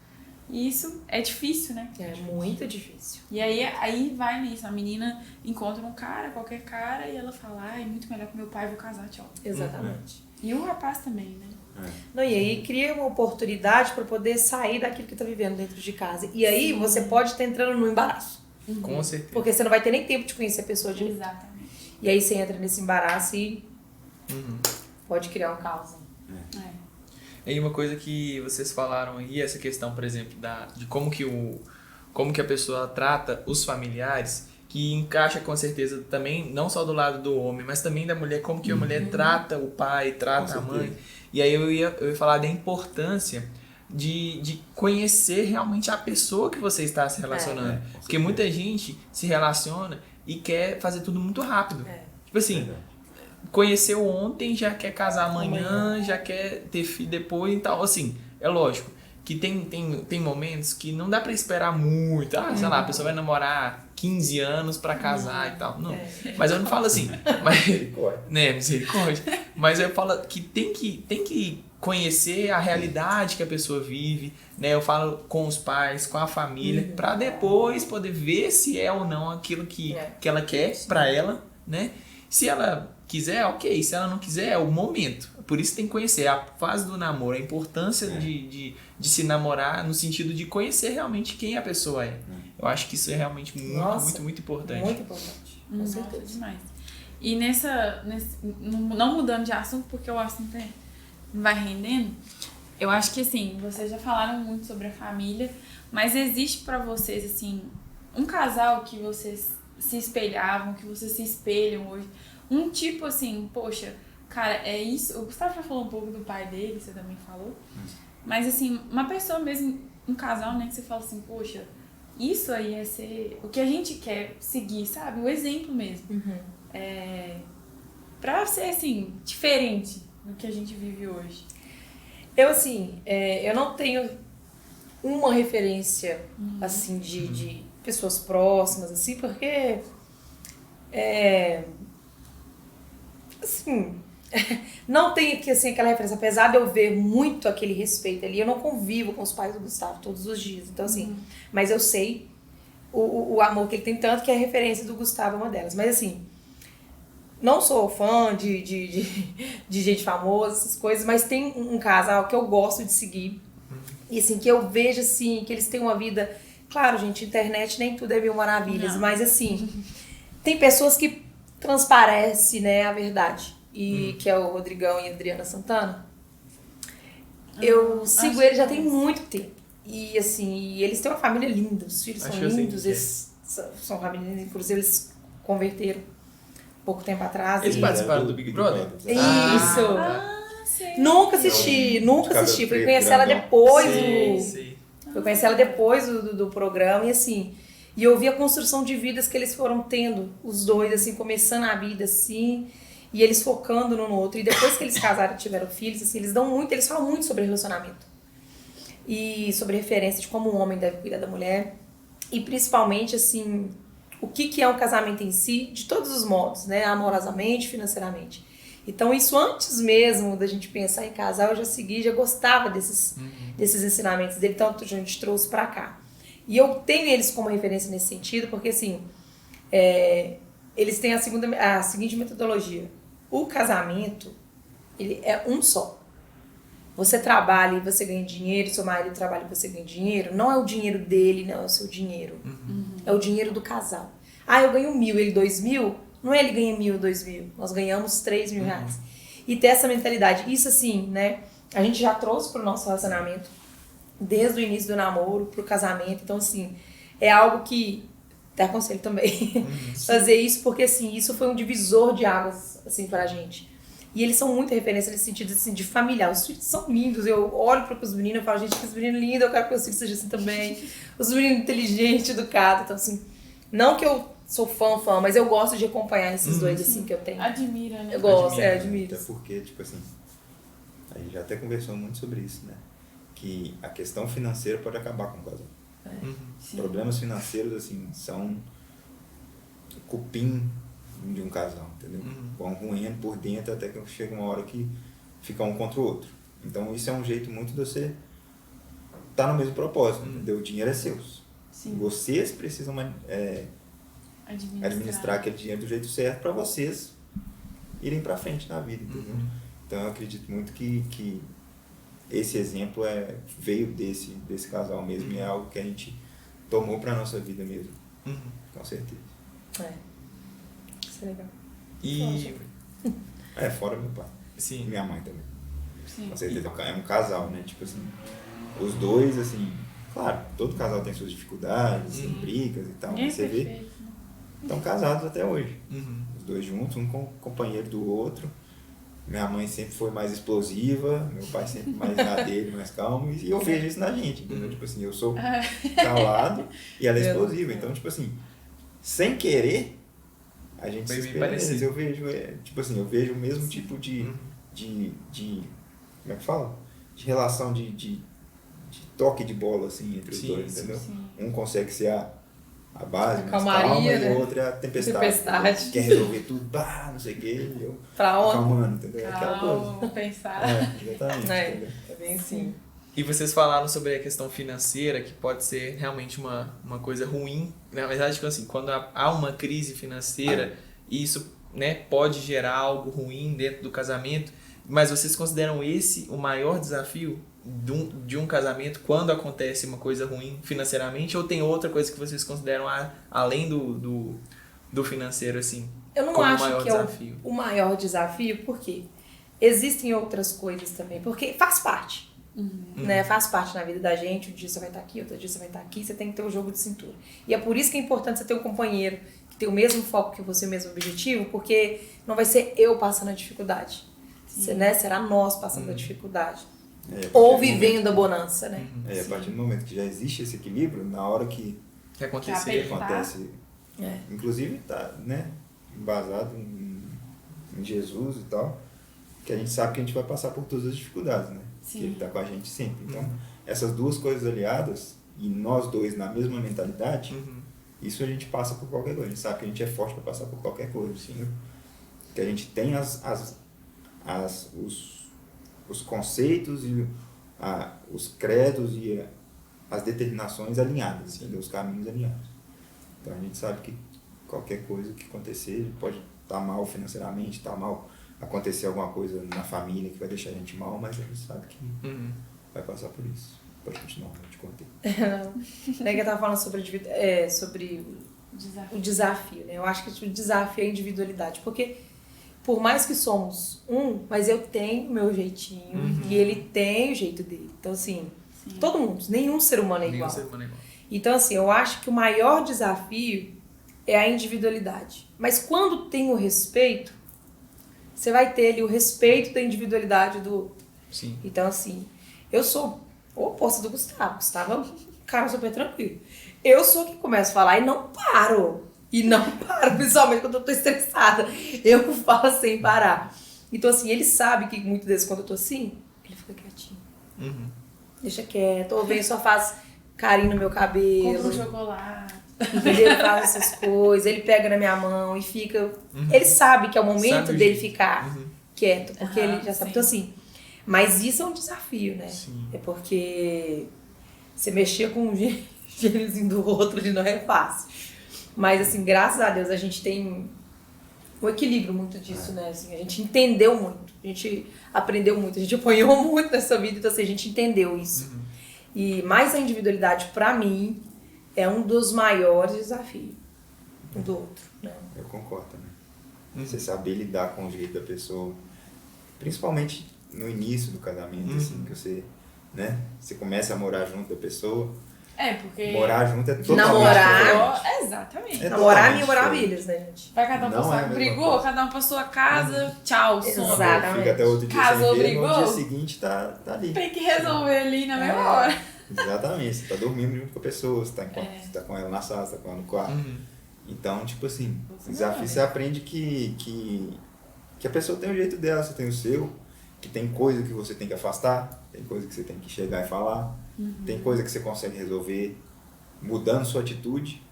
E isso é difícil, né? É muito difícil. E aí vai nisso. A menina encontra um cara, qualquer cara, e ela fala, é muito melhor que meu pai, vou casar, tchau. Exatamente. E o rapaz também, né? Não, e aí cria uma oportunidade para poder sair daquilo que tá vivendo dentro de casa. E aí você pode estar entrando no embaraço. Com certeza. Porque você não vai ter nem tempo de conhecer a pessoa direito. Exatamente. E aí você entra nesse embaraço e pode criar um caos. E uma coisa que vocês falaram aí, essa questão, por exemplo, de como que a pessoa trata os familiares, que encaixa com certeza também, não só do lado do homem, mas também da mulher, como que a mulher trata o pai, trata a mãe. E aí eu ia falar da importância de conhecer realmente a pessoa que você está se relacionando. Porque muita gente se relaciona e quer fazer tudo muito rápido. Tipo assim, conheceu ontem, já quer casar amanhã, já quer ter filho depois e tal. Assim, é lógico que tem momentos que não dá pra esperar muito. Sei lá, a pessoa vai namorar 15 anos pra casar e tal. Não. Mas eu não falo assim. Mas, né, misericórdia. Mas eu falo que tem que conhecer a realidade que a pessoa vive, né? Eu falo com os pais, com a família, pra depois poder ver se é ou não aquilo que ela quer pra ela, né? Se ela quiser, ok. Se ela não quiser, é o momento. Por isso tem que conhecer a fase do namoro, a importância de se namorar no sentido de conhecer realmente quem a pessoa é. Eu acho que isso é realmente muito importante. Muito importante. Com certeza. Demais. E não mudando de assunto, porque o assunto vai rendendo, eu acho que assim, vocês já falaram muito sobre a família, mas existe pra vocês, assim, um casal que vocês se espelhavam, que vocês se espelham hoje, um tipo assim, poxa, cara, é isso. O Gustavo já falou um pouco do pai dele, você também falou. Mas assim, uma pessoa mesmo, um casal, né, que você fala assim, poxa, isso aí é ser o que a gente quer seguir, sabe? O exemplo mesmo. Pra ser assim, diferente do que a gente vive hoje. Eu não tenho uma referência, assim, de pessoas próximas, assim, porque assim, não tem aqui, assim, aquela referência, apesar de eu ver muito aquele respeito ali, eu não convivo com os pais do Gustavo todos os dias, então assim, mas eu sei o amor que ele tem, tanto que a referência do Gustavo é uma delas, mas assim, não sou fã de gente famosa, essas coisas, mas tem um casal que eu gosto de seguir, e assim, que eu vejo assim, que eles têm uma vida, claro, gente, internet nem tudo é mil maravilhas, mas assim, tem pessoas que transparece, né, a verdade. E que é o Rodrigão e a Adriana Santana. Eu sigo eles já tem muito tempo. E assim, eles têm uma família linda, os filhos são lindos, eles são família linda, inclusive eles converteram pouco tempo atrás. Eles participaram do Big Brother? Isso! Nunca assisti. Fui conhecer ela depois Fui conhecer ela depois do programa e assim... E eu vi a construção de vidas que eles foram tendo, os dois, assim, começando a vida, assim, e eles focando no outro. E depois que eles casaram e tiveram filhos, assim, eles falam muito sobre relacionamento. E sobre referência de como um homem deve cuidar da mulher. E principalmente, assim, o que é um casamento em si, de todos os modos, né? Amorosamente, financeiramente. Então, isso antes mesmo da gente pensar em casar, eu já segui, já gostava desses ensinamentos dele, tanto a gente trouxe pra cá. E eu tenho eles como referência nesse sentido, porque assim, eles têm a seguinte metodologia. O casamento, ele é um só. Você trabalha e você ganha dinheiro, seu marido trabalha e você ganha dinheiro. Não é o dinheiro dele, não é o seu dinheiro. É o dinheiro do casal. Eu ganho 1.000, ele 2.000. Não é ele ganha 1.000, 2.000. Nós ganhamos 3.000 reais. E ter essa mentalidade. Isso assim, né? A gente já trouxe pro nosso relacionamento. Desde o início do namoro pro casamento. Então, assim, é algo que te aconselho também fazer isso, porque, assim, isso foi um divisor de águas, assim, pra gente. E eles são muita referência nesse sentido assim, de familiar. Os filhos são lindos. Eu olho para os meninos e falo, gente, que os meninos lindos, eu quero que os filhos sejam assim também. Os meninos inteligentes, educados. Então, assim, não que eu sou fã, mas eu gosto de acompanhar esses dois, assim, que eu tenho. Admira, né? Eu gosto, admiro. Até porque, tipo assim, a gente já até conversou muito sobre isso, né? Que a questão financeira pode acabar com o casal. Problemas financeiros, assim, são o cupim de um casal, entendeu? Vão ruindo por dentro até que chega uma hora que fica um contra o outro. Então isso é um jeito muito de você estar no mesmo propósito, entendeu? O dinheiro é seu. Sim. Vocês precisam administrar aquele dinheiro do jeito certo para vocês irem para frente na vida, entendeu? Então eu acredito muito que esse exemplo veio desse casal mesmo, e é algo que a gente tomou para nossa vida mesmo, com certeza. Isso é legal. E... fora meu pai. Sim. E minha mãe também. Sim. Com certeza, é um casal, né? Tipo assim, os dois, assim, claro, todo casal tem suas dificuldades, tem brigas e tal, mas você vê, estão casados até hoje. Os dois juntos, um companheiro do outro. Minha mãe sempre foi mais explosiva, meu pai sempre mais na dele, mais calmo, e eu vejo isso na gente, entendeu? Tipo assim, eu sou calado e ela é explosiva, então, tipo assim, sem querer, a gente se espelha neles. Eu vejo, tipo assim, eu vejo o mesmo tipo de como é que fala? De relação de toque de bola, assim, entre os dois, entendeu? Sim. Um consegue ser a base, mais calmaria, calma, né? e o outro é a tempestade. Quer resolver tudo, não sei o quê, eu acalmando, entendeu? Aquela coisa. Pensar. Exatamente. É bem assim. E vocês falaram sobre a questão financeira, que pode ser realmente uma coisa ruim. Na verdade, tipo assim, quando há uma crise financeira, isso, né, pode gerar algo ruim dentro do casamento. Mas vocês consideram esse o maior desafio de um casamento quando acontece uma coisa ruim financeiramente? Ou tem outra coisa que vocês consideram além do financeiro, assim? Eu não como acho o maior que desafio? é o maior desafio, porque existem outras coisas também, porque faz parte. Né? Faz parte na vida da gente. Um dia você vai estar aqui, outro dia você vai estar aqui, você tem que ter um jogo de cintura. E é por isso que é importante você ter um companheiro que tem o mesmo foco que você, o mesmo objetivo, porque não vai ser eu passando a dificuldade, né? Será nós passando a dificuldade. Ou vivendo a bonança, né? A partir do momento que já existe esse equilíbrio, na hora que acontecer, acontece, inclusive tá, né, embasado em Jesus e tal, que a gente sabe que a gente vai passar por todas as dificuldades, né? Que ele tá com a gente sempre. Então, essas duas coisas aliadas, e nós dois na mesma mentalidade, isso a gente passa por qualquer coisa. A gente sabe que a gente é forte para passar por qualquer coisa, assim, que a gente tem os conceitos e os credos e as determinações alinhadas, entendeu? Os caminhos alinhados. Então a gente sabe que qualquer coisa que acontecer, pode estar mal financeiramente, estar mal, acontecer alguma coisa na família que vai deixar a gente mal, mas a gente sabe que vai passar por isso. Pode continuar, eu te contei. Né, que eu tava falando sobre o desafio, né? Eu acho que o desafio é a individualidade, porque por mais que somos mas eu tenho o meu jeitinho e ele tem o jeito dele. Então, assim, todo mundo, nenhum ser humano é igual. Então, assim, eu acho que o maior desafio é a individualidade. Mas quando tem o respeito, você vai ter ali o respeito da individualidade do outro. Sim. Então, assim, eu sou o oposto do Gustavo. Gustavo é um cara super tranquilo. Eu sou quem começa a falar e não paro. Principalmente quando eu tô estressada. Eu falo sem parar. Então, assim, ele sabe que muitas vezes quando eu tô assim, ele fica quietinho. Deixa quieto. Ou vem só faz carinho no meu cabelo. Compra um chocolate. Entendeu? Ele faz essas coisas. Ele pega na minha mão e fica... Ele sabe que é o momento dele ficar quieto. Porque ele já sabe. Então, assim... Mas isso é um desafio, né? Sim. É porque você mexer com um gêniozinho do outro, ele não é fácil. Mas, assim, graças a Deus, a gente tem um equilíbrio muito disso, né? Assim, a gente entendeu muito, a gente aprendeu muito, a gente apanhou muito nessa vida, então, assim, a gente entendeu isso. E mais a individualidade, pra mim, é um dos maiores desafios um do outro, né? Eu concordo também. Você saber lidar com o jeito da pessoa, principalmente no início do casamento, assim, que você, né? Você começa a morar junto da pessoa. Porque... Morar junto é totalmente Namorar. diferente. Exatamente. É Namorar totalmente mil maravilhas, né, gente? Vai cada um pra Não é a sua... mesma Brigou, coisa. cada um pra sua casa, tchau, some. Exatamente. Fica até outro dia Casou, sem ver, no brigou? dia seguinte tá ali. Tem que resolver ali na mesma hora. Exatamente, você tá dormindo junto com a pessoa, você tá com ela na sala, você tá com ela no quarto. Então, tipo assim, o desafio você aprende que a pessoa tem o jeito dela, você tem o seu, que tem coisa que você tem que afastar, tem coisa que você tem que chegar e falar, tem coisa que você consegue resolver mudando sua atitude,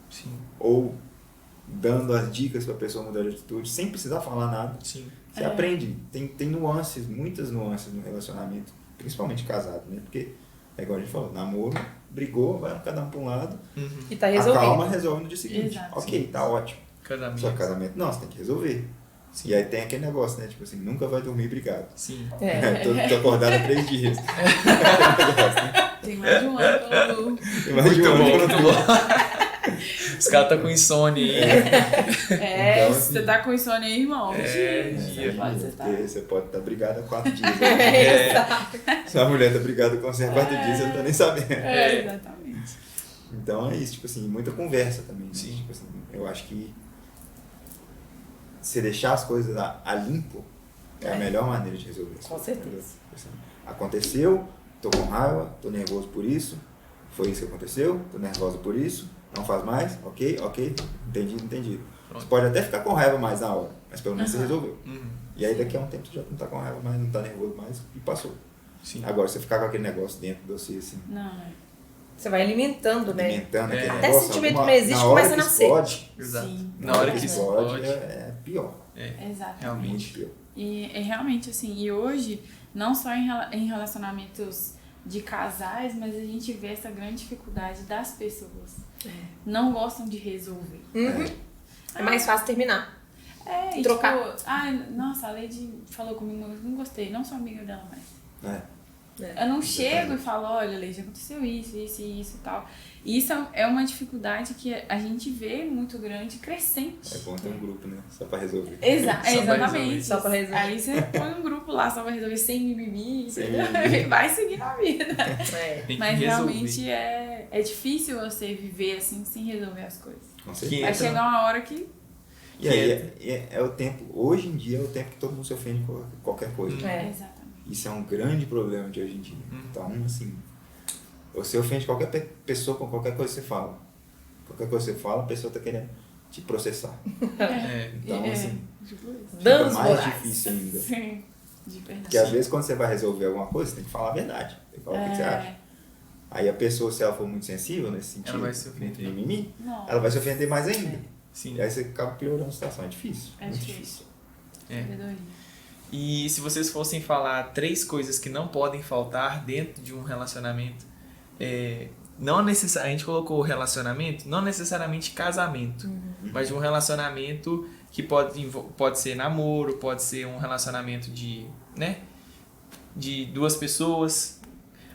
Sim. ou dando as dicas para a pessoa mudar de atitude, sem precisar falar nada. Sim. Você aprende, tem nuances, muitas nuances no relacionamento, principalmente casado, né? Porque, é igual a gente falou, namoro, brigou, vai cada um para um lado, E tá resolvido. acalma, resolve no dia seguinte. Exato. Ok, tá ótimo. Casamento. Só que casamento não, você tem que resolver. Sim. E aí tem aquele negócio, né? Tipo assim, nunca vai dormir brigado. Sim. Tô acordado há 3 dias. Tem mais de um ano. Tem mais de um ano. Muito bom. Os caras estão com insônia aí. Então, assim, você tá com insônia aí, irmão. dia. Porque você pode estar brigado há 4 dias. É. Se a mulher tá brigada com você há 4 dias, você não tá nem sabendo. Exatamente. Então é isso, tipo assim, muita conversa também. Né? Sim. Tipo assim, eu acho que você deixar as coisas a limpo é a melhor maneira de resolver isso. Com certeza. Entendeu? Assim, aconteceu, tô com raiva, tô nervoso por isso, foi isso que aconteceu, tô nervosa por isso, não faz mais, ok, entendi. Você pode até ficar com raiva mais na hora, mas pelo menos você resolveu. E aí daqui a um tempo você já não tá com raiva mais, não tá nervoso mais e passou. Sim. Agora, você ficar com aquele negócio dentro de você, assim, Não, Você vai alimentando, né? alimentando aquele Até negócio. sentimento alguma- não existe, na hora começa a que nascer. explode, Exato. Sim. Na hora que explode explode. é pior. Exatamente. Realmente. Muito pior. E é realmente assim, e hoje, não só em relacionamentos de casais, mas a gente vê essa grande dificuldade das pessoas. Não gostam de resolver. É mais fácil terminar. E Trocar. tipo, nossa, a Lady falou comigo, mas não gostei, não sou amiga dela mais. Eu não chego e falo, olha, Lady, aconteceu isso e tal. E isso é uma dificuldade que a gente vê muito grande, crescente. É bom ter um grupo, né? Só pra resolver. Exatamente. Só pra resolver. Aí você põe um grupo lá só pra resolver sem mimimi, Sem entendeu? mimimi. E vai seguir na vida. É. Tem que Mas resolver. realmente é difícil você viver assim sem resolver as coisas. Com Que certeza. Vai entra- chegar uma hora que... E aí é o tempo, hoje em dia é o tempo que todo mundo se ofende com qualquer coisa. Exatamente. Isso é um grande problema de hoje em dia. Então, assim, você ofende qualquer pessoa com qualquer coisa que você fala. Qualquer coisa que você fala, a pessoa tá querendo te processar. Então, assim, Tipo isso. fica Danos mais morais. difícil ainda. Sim. De verdade. Porque às vezes quando você vai resolver alguma coisa, você tem que falar a verdade. Tem que falar o que você acha. Aí a pessoa, se ela for muito sensível nesse sentido, Ela vai se ofender. muito mimimi, Não. ela vai se ofender mais ainda. Sim. E aí você acaba piorando a situação. É difícil. É muito difícil. É. Sabedoria. E se vocês fossem falar 3 coisas que não podem faltar dentro de um relacionamento, não necessariamente, a gente colocou relacionamento, não necessariamente casamento, mas de um relacionamento que pode ser namoro, pode ser um relacionamento de 2 pessoas,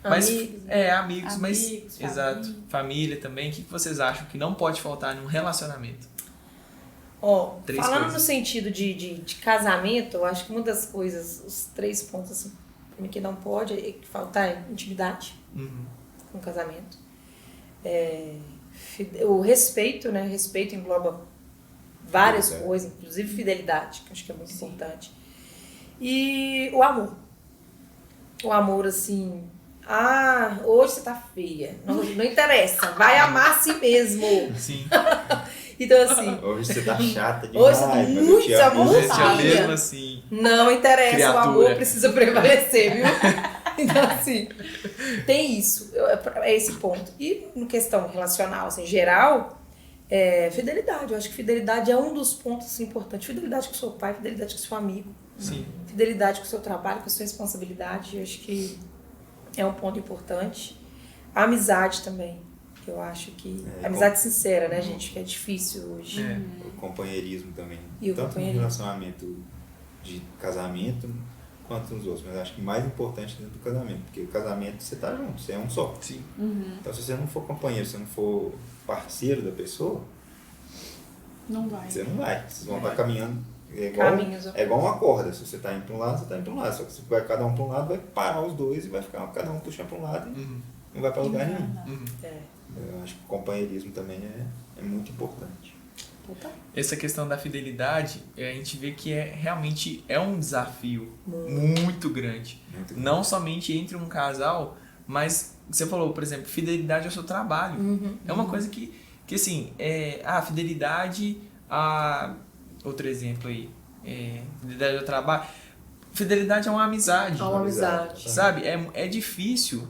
mas Amigos. amigos, mas Amigos, exato, família. família também. O que vocês acham que não pode faltar num relacionamento? Ó, 3 falando coisas. no sentido de casamento, eu acho que uma das coisas, os 3 pontos assim, pra mim que não pode é faltar é intimidade no casamento. O respeito, né? Respeito engloba várias coisas, inclusive fidelidade, que eu acho que é muito importante. E o amor. O amor, assim, hoje você tá feia. Não interessa, vai amar a si mesmo. Sim. Então, assim, Hoje você tá chata demais, Hoje você tá mas eu muito te amo. Você Sabe? mesmo assim. não interessa, Criatura. o amor precisa prevalecer, viu? Então, assim, tem isso, é esse ponto. E no questão relacional, assim, geral, fidelidade. Eu acho que fidelidade é um dos pontos assim, importantes. Fidelidade com o seu pai, fidelidade com o seu amigo, Sim. fidelidade com o seu trabalho, com a sua responsabilidade. Eu acho que é um ponto importante. A amizade também. Eu acho que... amizade sincera, né, gente? Que é difícil hoje. O companheirismo também. E o Tanto companheirismo. no relacionamento de casamento quanto nos outros. Mas acho que mais importante dentro do casamento. Porque o casamento você tá junto, você é um só. Sim. Então se você não for companheiro, se você não for parceiro da pessoa, Não vai. você não vai. Vocês vão estar caminhando. Caminhos. É igual uma corda. Se você tá indo para um lado, você tá indo para um lado. Só que se vai cada um para um lado, vai parar os dois e vai ficar cada um puxando para um lado. não vai para lugar nenhum. É. Eu acho que o companheirismo também é muito importante. Essa questão da fidelidade, a gente vê que realmente é um desafio muito grande. Muito Não somente entre um casal, mas você falou, por exemplo, fidelidade ao seu trabalho. É uma coisa que assim, a fidelidade a... Outro exemplo aí, fidelidade ao trabalho. Fidelidade é uma amizade. É uma amizade. Sabe? É difícil.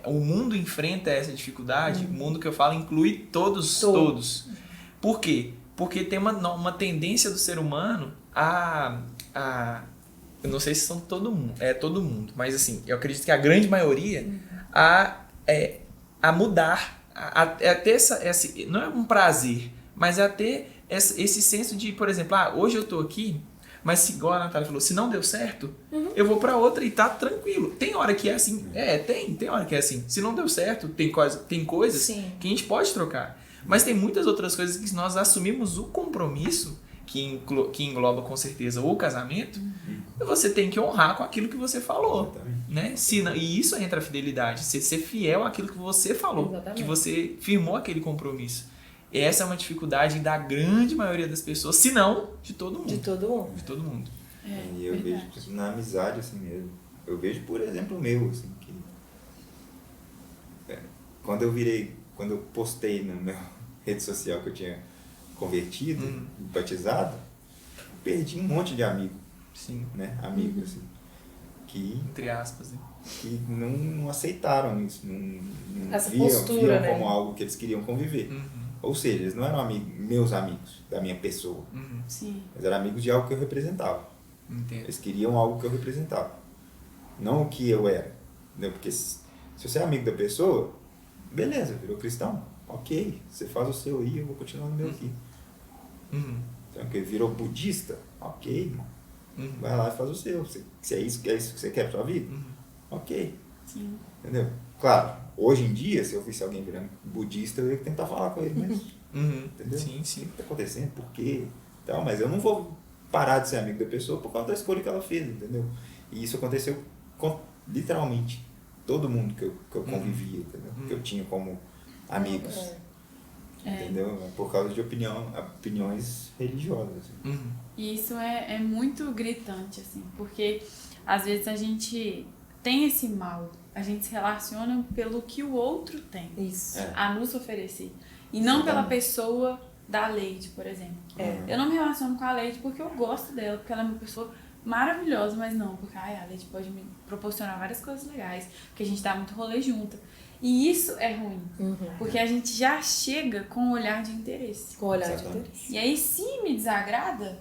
O mundo enfrenta essa dificuldade. O mundo que eu falo inclui todos. Por quê? Porque tem uma tendência do ser humano eu não sei se são todo mundo, mas assim, eu acredito que a grande maioria a mudar, a ter não é um prazer, mas a ter esse senso de, por exemplo, hoje eu tô aqui, mas se, igual a Natália falou, se não deu certo, eu vou pra outra e tá tranquilo. Tem hora que é assim, tem hora que é assim. Se não deu certo, tem coisas que a gente pode trocar. Mas tem muitas outras coisas que nós assumimos o compromisso, que engloba com certeza o casamento, e você tem que honrar com aquilo que você falou. Né? E isso entra a fidelidade, você ser fiel àquilo que você falou, que você firmou aquele compromisso. Essa é uma dificuldade da grande maioria das pessoas, se não de todo mundo. De todo mundo. E eu vejo na amizade assim mesmo. Eu vejo por exemplo meu, assim, que quando eu postei na minha rede social que eu tinha convertido, batizado, perdi um monte de amigos. Sim. Né? Amigos, assim. Que, entre aspas, que não aceitaram isso, não essa viam postura, né? como algo que eles queriam conviver. Ou seja, eles não eram meus amigos, da minha pessoa. Sim. Mas eram amigos de algo que eu representava. Entendo. Eles queriam algo que eu representava. Não o que eu era. Entendeu? Porque se você é amigo da pessoa, beleza, virou cristão. Ok, você faz o seu aí, eu vou continuar no meu aqui. Então, que virou budista, ok, vai lá e faz o seu. Se é isso que você quer pra sua vida, ok. Sim. Entendeu? Claro, hoje em dia, se eu visse alguém virando budista, eu ia tentar falar com ele, mas entendeu? Sim. O que está acontecendo? Por quê? Então, mas eu não vou parar de ser amigo da pessoa por causa da escolha que ela fez, entendeu? E isso aconteceu com literalmente todo mundo que eu convivia, entendeu? Que eu tinha como amigos. Entendeu? Por causa de opiniões religiosas. Assim. E isso é muito gritante, assim, porque às vezes a gente tem esse mal, a gente se relaciona pelo que o outro tem a nos oferecer. E não pela pessoa da Leide, por exemplo. Eu não me relaciono com a Leide porque eu gosto dela, porque ela é uma pessoa maravilhosa, mas não, porque a Leide pode me proporcionar várias coisas legais, porque a gente dá muito rolê junto. E isso é ruim, porque a gente já chega com um olhar de interesse. Com olhar de interesse. E aí, se me desagrada,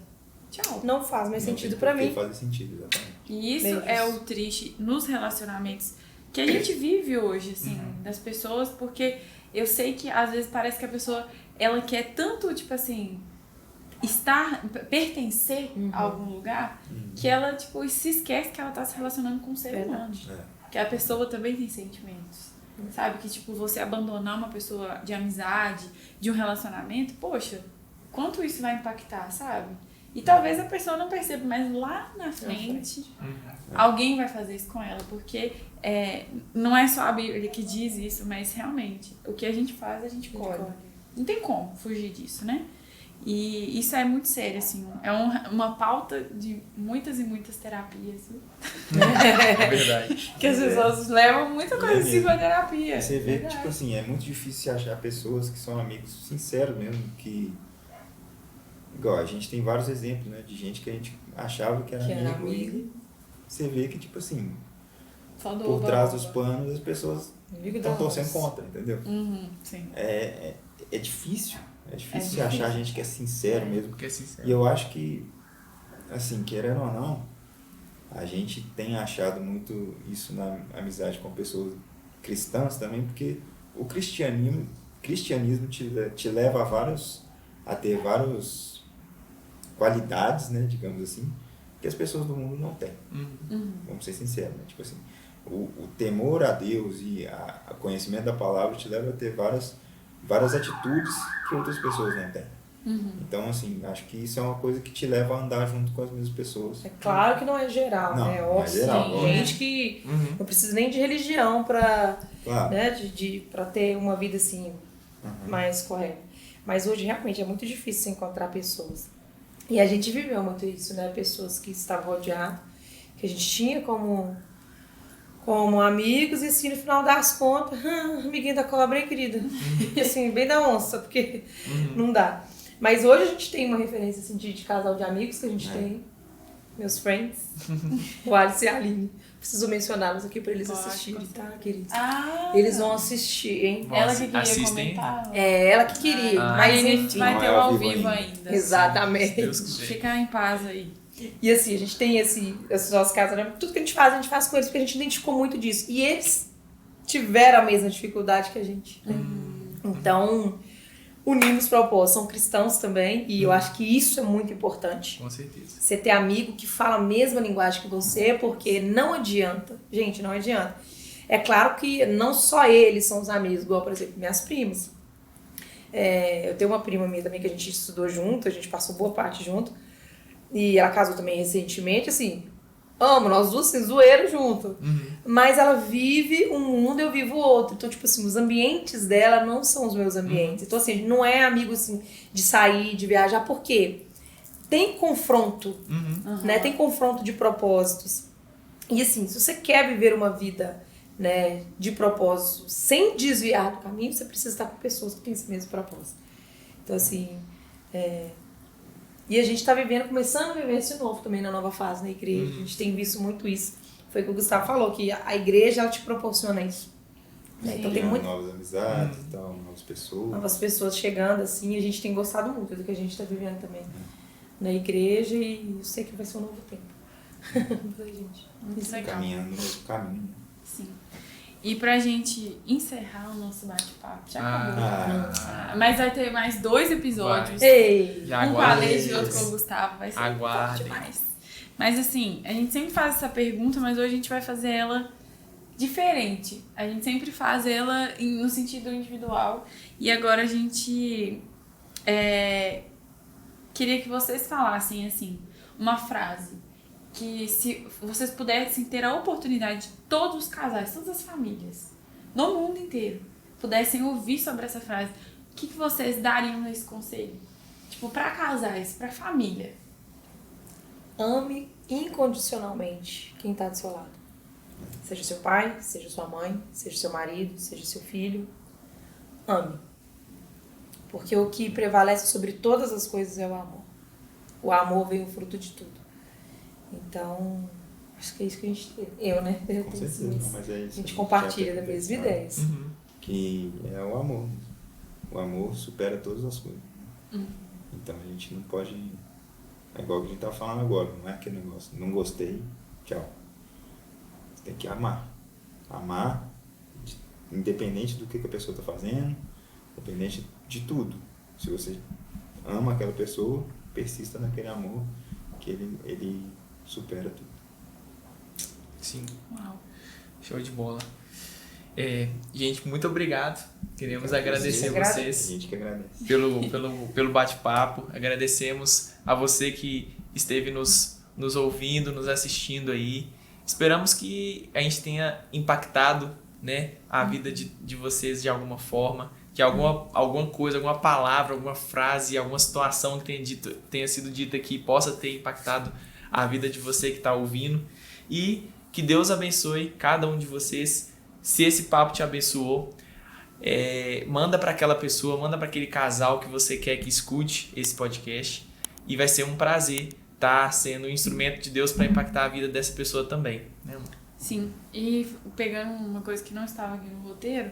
tchau. Não faz mais sentido pra mim. Não faz sentido, exatamente. E isso é o triste nos relacionamentos que a gente vive hoje, assim, das pessoas, porque eu sei que às vezes parece que a pessoa, ela quer tanto, tipo assim, pertencer a algum lugar, que ela, tipo, se esquece que ela tá se relacionando com um ser humano. Que a pessoa também tem sentimentos. Sabe? Que, tipo, você abandonar uma pessoa de amizade, de um relacionamento, poxa, quanto isso vai impactar, sabe? E talvez a pessoa não perceba, mas lá na frente, alguém vai fazer isso com ela, porque não é só a Bíblia que diz isso, mas realmente, o que a gente faz, a gente colhe. Não tem como fugir disso, né? E isso é muito sério, assim, é uma pauta de muitas e muitas terapias. É verdade. Que as pessoas levam muita coisa de psicoterapia. Você vê que, tipo assim, é muito difícil achar pessoas que são amigos sinceros mesmo, que... Igual, a gente tem vários exemplos, né, de gente que a gente achava que era amigo. E você vê que, tipo assim, por trás dos panos, as pessoas estão torcendo contra, entendeu? Sim. É difícil. É difícil você achar gente que é sincero mesmo. Que é sincero. E eu acho que, assim, querendo ou não, a gente tem achado muito isso na amizade com pessoas cristãs também, porque o cristianismo te leva a ter várias qualidades, né, digamos assim, que as pessoas do mundo não têm. Vamos ser sinceros, né? Tipo assim, o temor a Deus e o conhecimento da palavra te leva a ter várias atitudes que outras pessoas não têm. Então, assim, acho que isso é uma coisa que te leva a andar junto com as mesmas pessoas. É claro que não é geral, não, né? Não é geral. Tem gente que não precisa nem de religião pra, claro. né, pra ter uma vida assim mais correta. Mas hoje realmente é muito difícil encontrar pessoas. E a gente viveu muito isso, né? Pessoas que estavam rodeadas, que a gente tinha como amigos, e assim, no final das contas, amiguinho da cobra, hein, querida? E assim, bem da onça, porque não dá. Mas hoje a gente tem uma referência assim, de casal de amigos que a gente tem, meus friends, o Alice e a Aline. Preciso mencioná-los aqui pra eles assistirem, tá, queridos? Eles vão assistir, hein? Nossa, ela que queria comentar. É, ela que queria. Mas a gente vai ter o ao vivo ainda. Exatamente. Fica em paz aí. E assim, a gente tem esses nossos casamentos, tudo que a gente faz com eles, porque a gente identificou muito disso. E eles tiveram a mesma dificuldade que a gente. Né? Então, unimos propósitos, são cristãos também, e eu acho que isso é muito importante. Com certeza. Você ter amigo que fala a mesma linguagem que você, porque não adianta. Gente, não adianta. É claro que não só eles são os amigos, igual, por exemplo, minhas primas. Eu tenho uma prima minha também que a gente estudou junto, a gente passou boa parte junto. E ela casou também recentemente, assim, amo, nós duas, assim, zoeiro junto. Mas ela vive um mundo, eu vivo outro. Então, tipo assim, os ambientes dela não são os meus ambientes. Então, assim, não é amigo, assim, de sair, de viajar, por quê? Tem confronto, né? Tem confronto de propósitos. E, assim, se você quer viver uma vida, né, de propósito, sem desviar do caminho, você precisa estar com pessoas que têm esse mesmo propósito. Então, assim, e a gente tá começando a viver esse novo também na nova fase na igreja. A gente tem visto muito isso. Foi o que o Gustavo falou, que a igreja, ela te proporciona isso. Né? Então tem novas amizades e tal, novas pessoas. Novas pessoas chegando, assim, e a gente tem gostado muito do que a gente tá vivendo também na igreja, e eu sei que vai ser um novo tempo pra gente. Muito legal. Caminhando no novo caminho. Sim. E pra gente encerrar o nosso bate-papo, já acabou. Mas vai ter mais 2 episódios. Ei, um com a Leide e outro com o Gustavo. Vai ser Aguardem. demais. Mas assim, a gente sempre faz essa pergunta, mas hoje a gente vai fazer ela diferente. A gente sempre faz ela no sentido individual. E agora a gente queria que vocês falassem, assim, uma frase que, se vocês pudessem ter a oportunidade de todos os casais, todas as famílias, no mundo inteiro, pudessem ouvir sobre essa frase, o que vocês dariam nesse conselho? Tipo, pra casais, pra família. Ame incondicionalmente quem tá do seu lado. Seja seu pai, seja sua mãe, seja seu marido, seja seu filho. Ame. Porque o que prevalece sobre todas as coisas é o amor. O amor vem o fruto de tudo. Então, acho que é isso que a gente tem. Eu, né? Eu Com tenho certeza, mas é isso. A gente compartilha da mesma ideia. Que é o amor. O amor supera todas as coisas. Então a gente não pode... É igual que a gente tá falando agora, não é aquele negócio, não gostei, tchau. Você tem que amar. Amar, independente do que a pessoa tá fazendo, independente de tudo. Se você ama aquela pessoa, persista naquele amor, que ele supera tudo. Sim. Uau. Show de bola. Gente, muito obrigado. Queremos agradecer vocês. A gente que agradece. Pelo bate-papo. Agradecemos a você que esteve nos ouvindo, nos assistindo aí. Esperamos que a gente tenha impactado, né, a vida de vocês de alguma forma. Que alguma coisa, alguma palavra, alguma frase, alguma situação que tenha sido dita aqui possa ter impactado a vida de você que está ouvindo. E que Deus abençoe cada um de vocês. Se esse papo te abençoou, manda para aquela pessoa, manda para aquele casal que você quer que escute esse podcast. E vai ser um prazer estar sendo um instrumento de Deus para impactar a vida dessa pessoa também. Né, amor? Sim, e pegando uma coisa que não estava aqui no roteiro,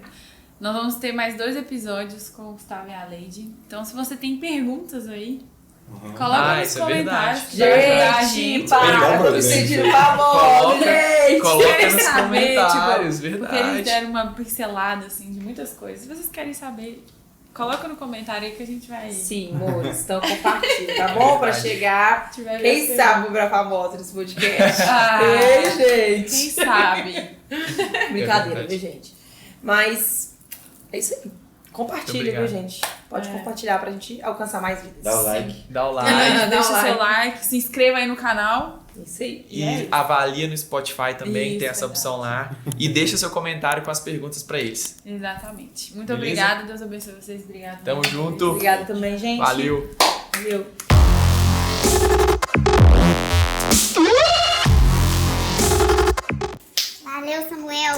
nós vamos ter mais 2 episódios com o Gustavo e a Leide. Então, se você tem perguntas aí, coloca nos comentários. Que vai ajudar a gente. Para, me sentindo famoso, gente. Coloca nos comentários, verdade. Porque eles deram uma pincelada, assim, de muitas coisas. Se vocês querem saber, coloca no comentário aí que a gente vai... Sim, amores, então compartilha, tá bom? Pra chegar, quem sabe vou virar famosa nesse podcast. Ei, gente. Quem sabe? Brincadeira, viu, gente? Mas é isso aí. Compartilha, viu, gente? Pode compartilhar pra gente alcançar mais vidas. Dá o like. Dá o like. Deixa o seu like, se inscreva aí no canal. Isso aí. E avalia no Spotify também, Isso, tem essa opção lá. E deixa seu comentário com as perguntas pra eles. Exatamente. Muito Beleza? obrigada, Deus abençoe vocês. Obrigada. Tamo junto. Obrigada também, gente. Valeu. Valeu. Valeu, Samuel.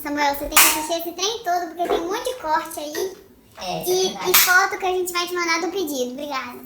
Samuel, você tem que assistir esse trem todo, porque tem um monte de corte aí. E foto que a gente vai te mandar do pedido. Obrigada.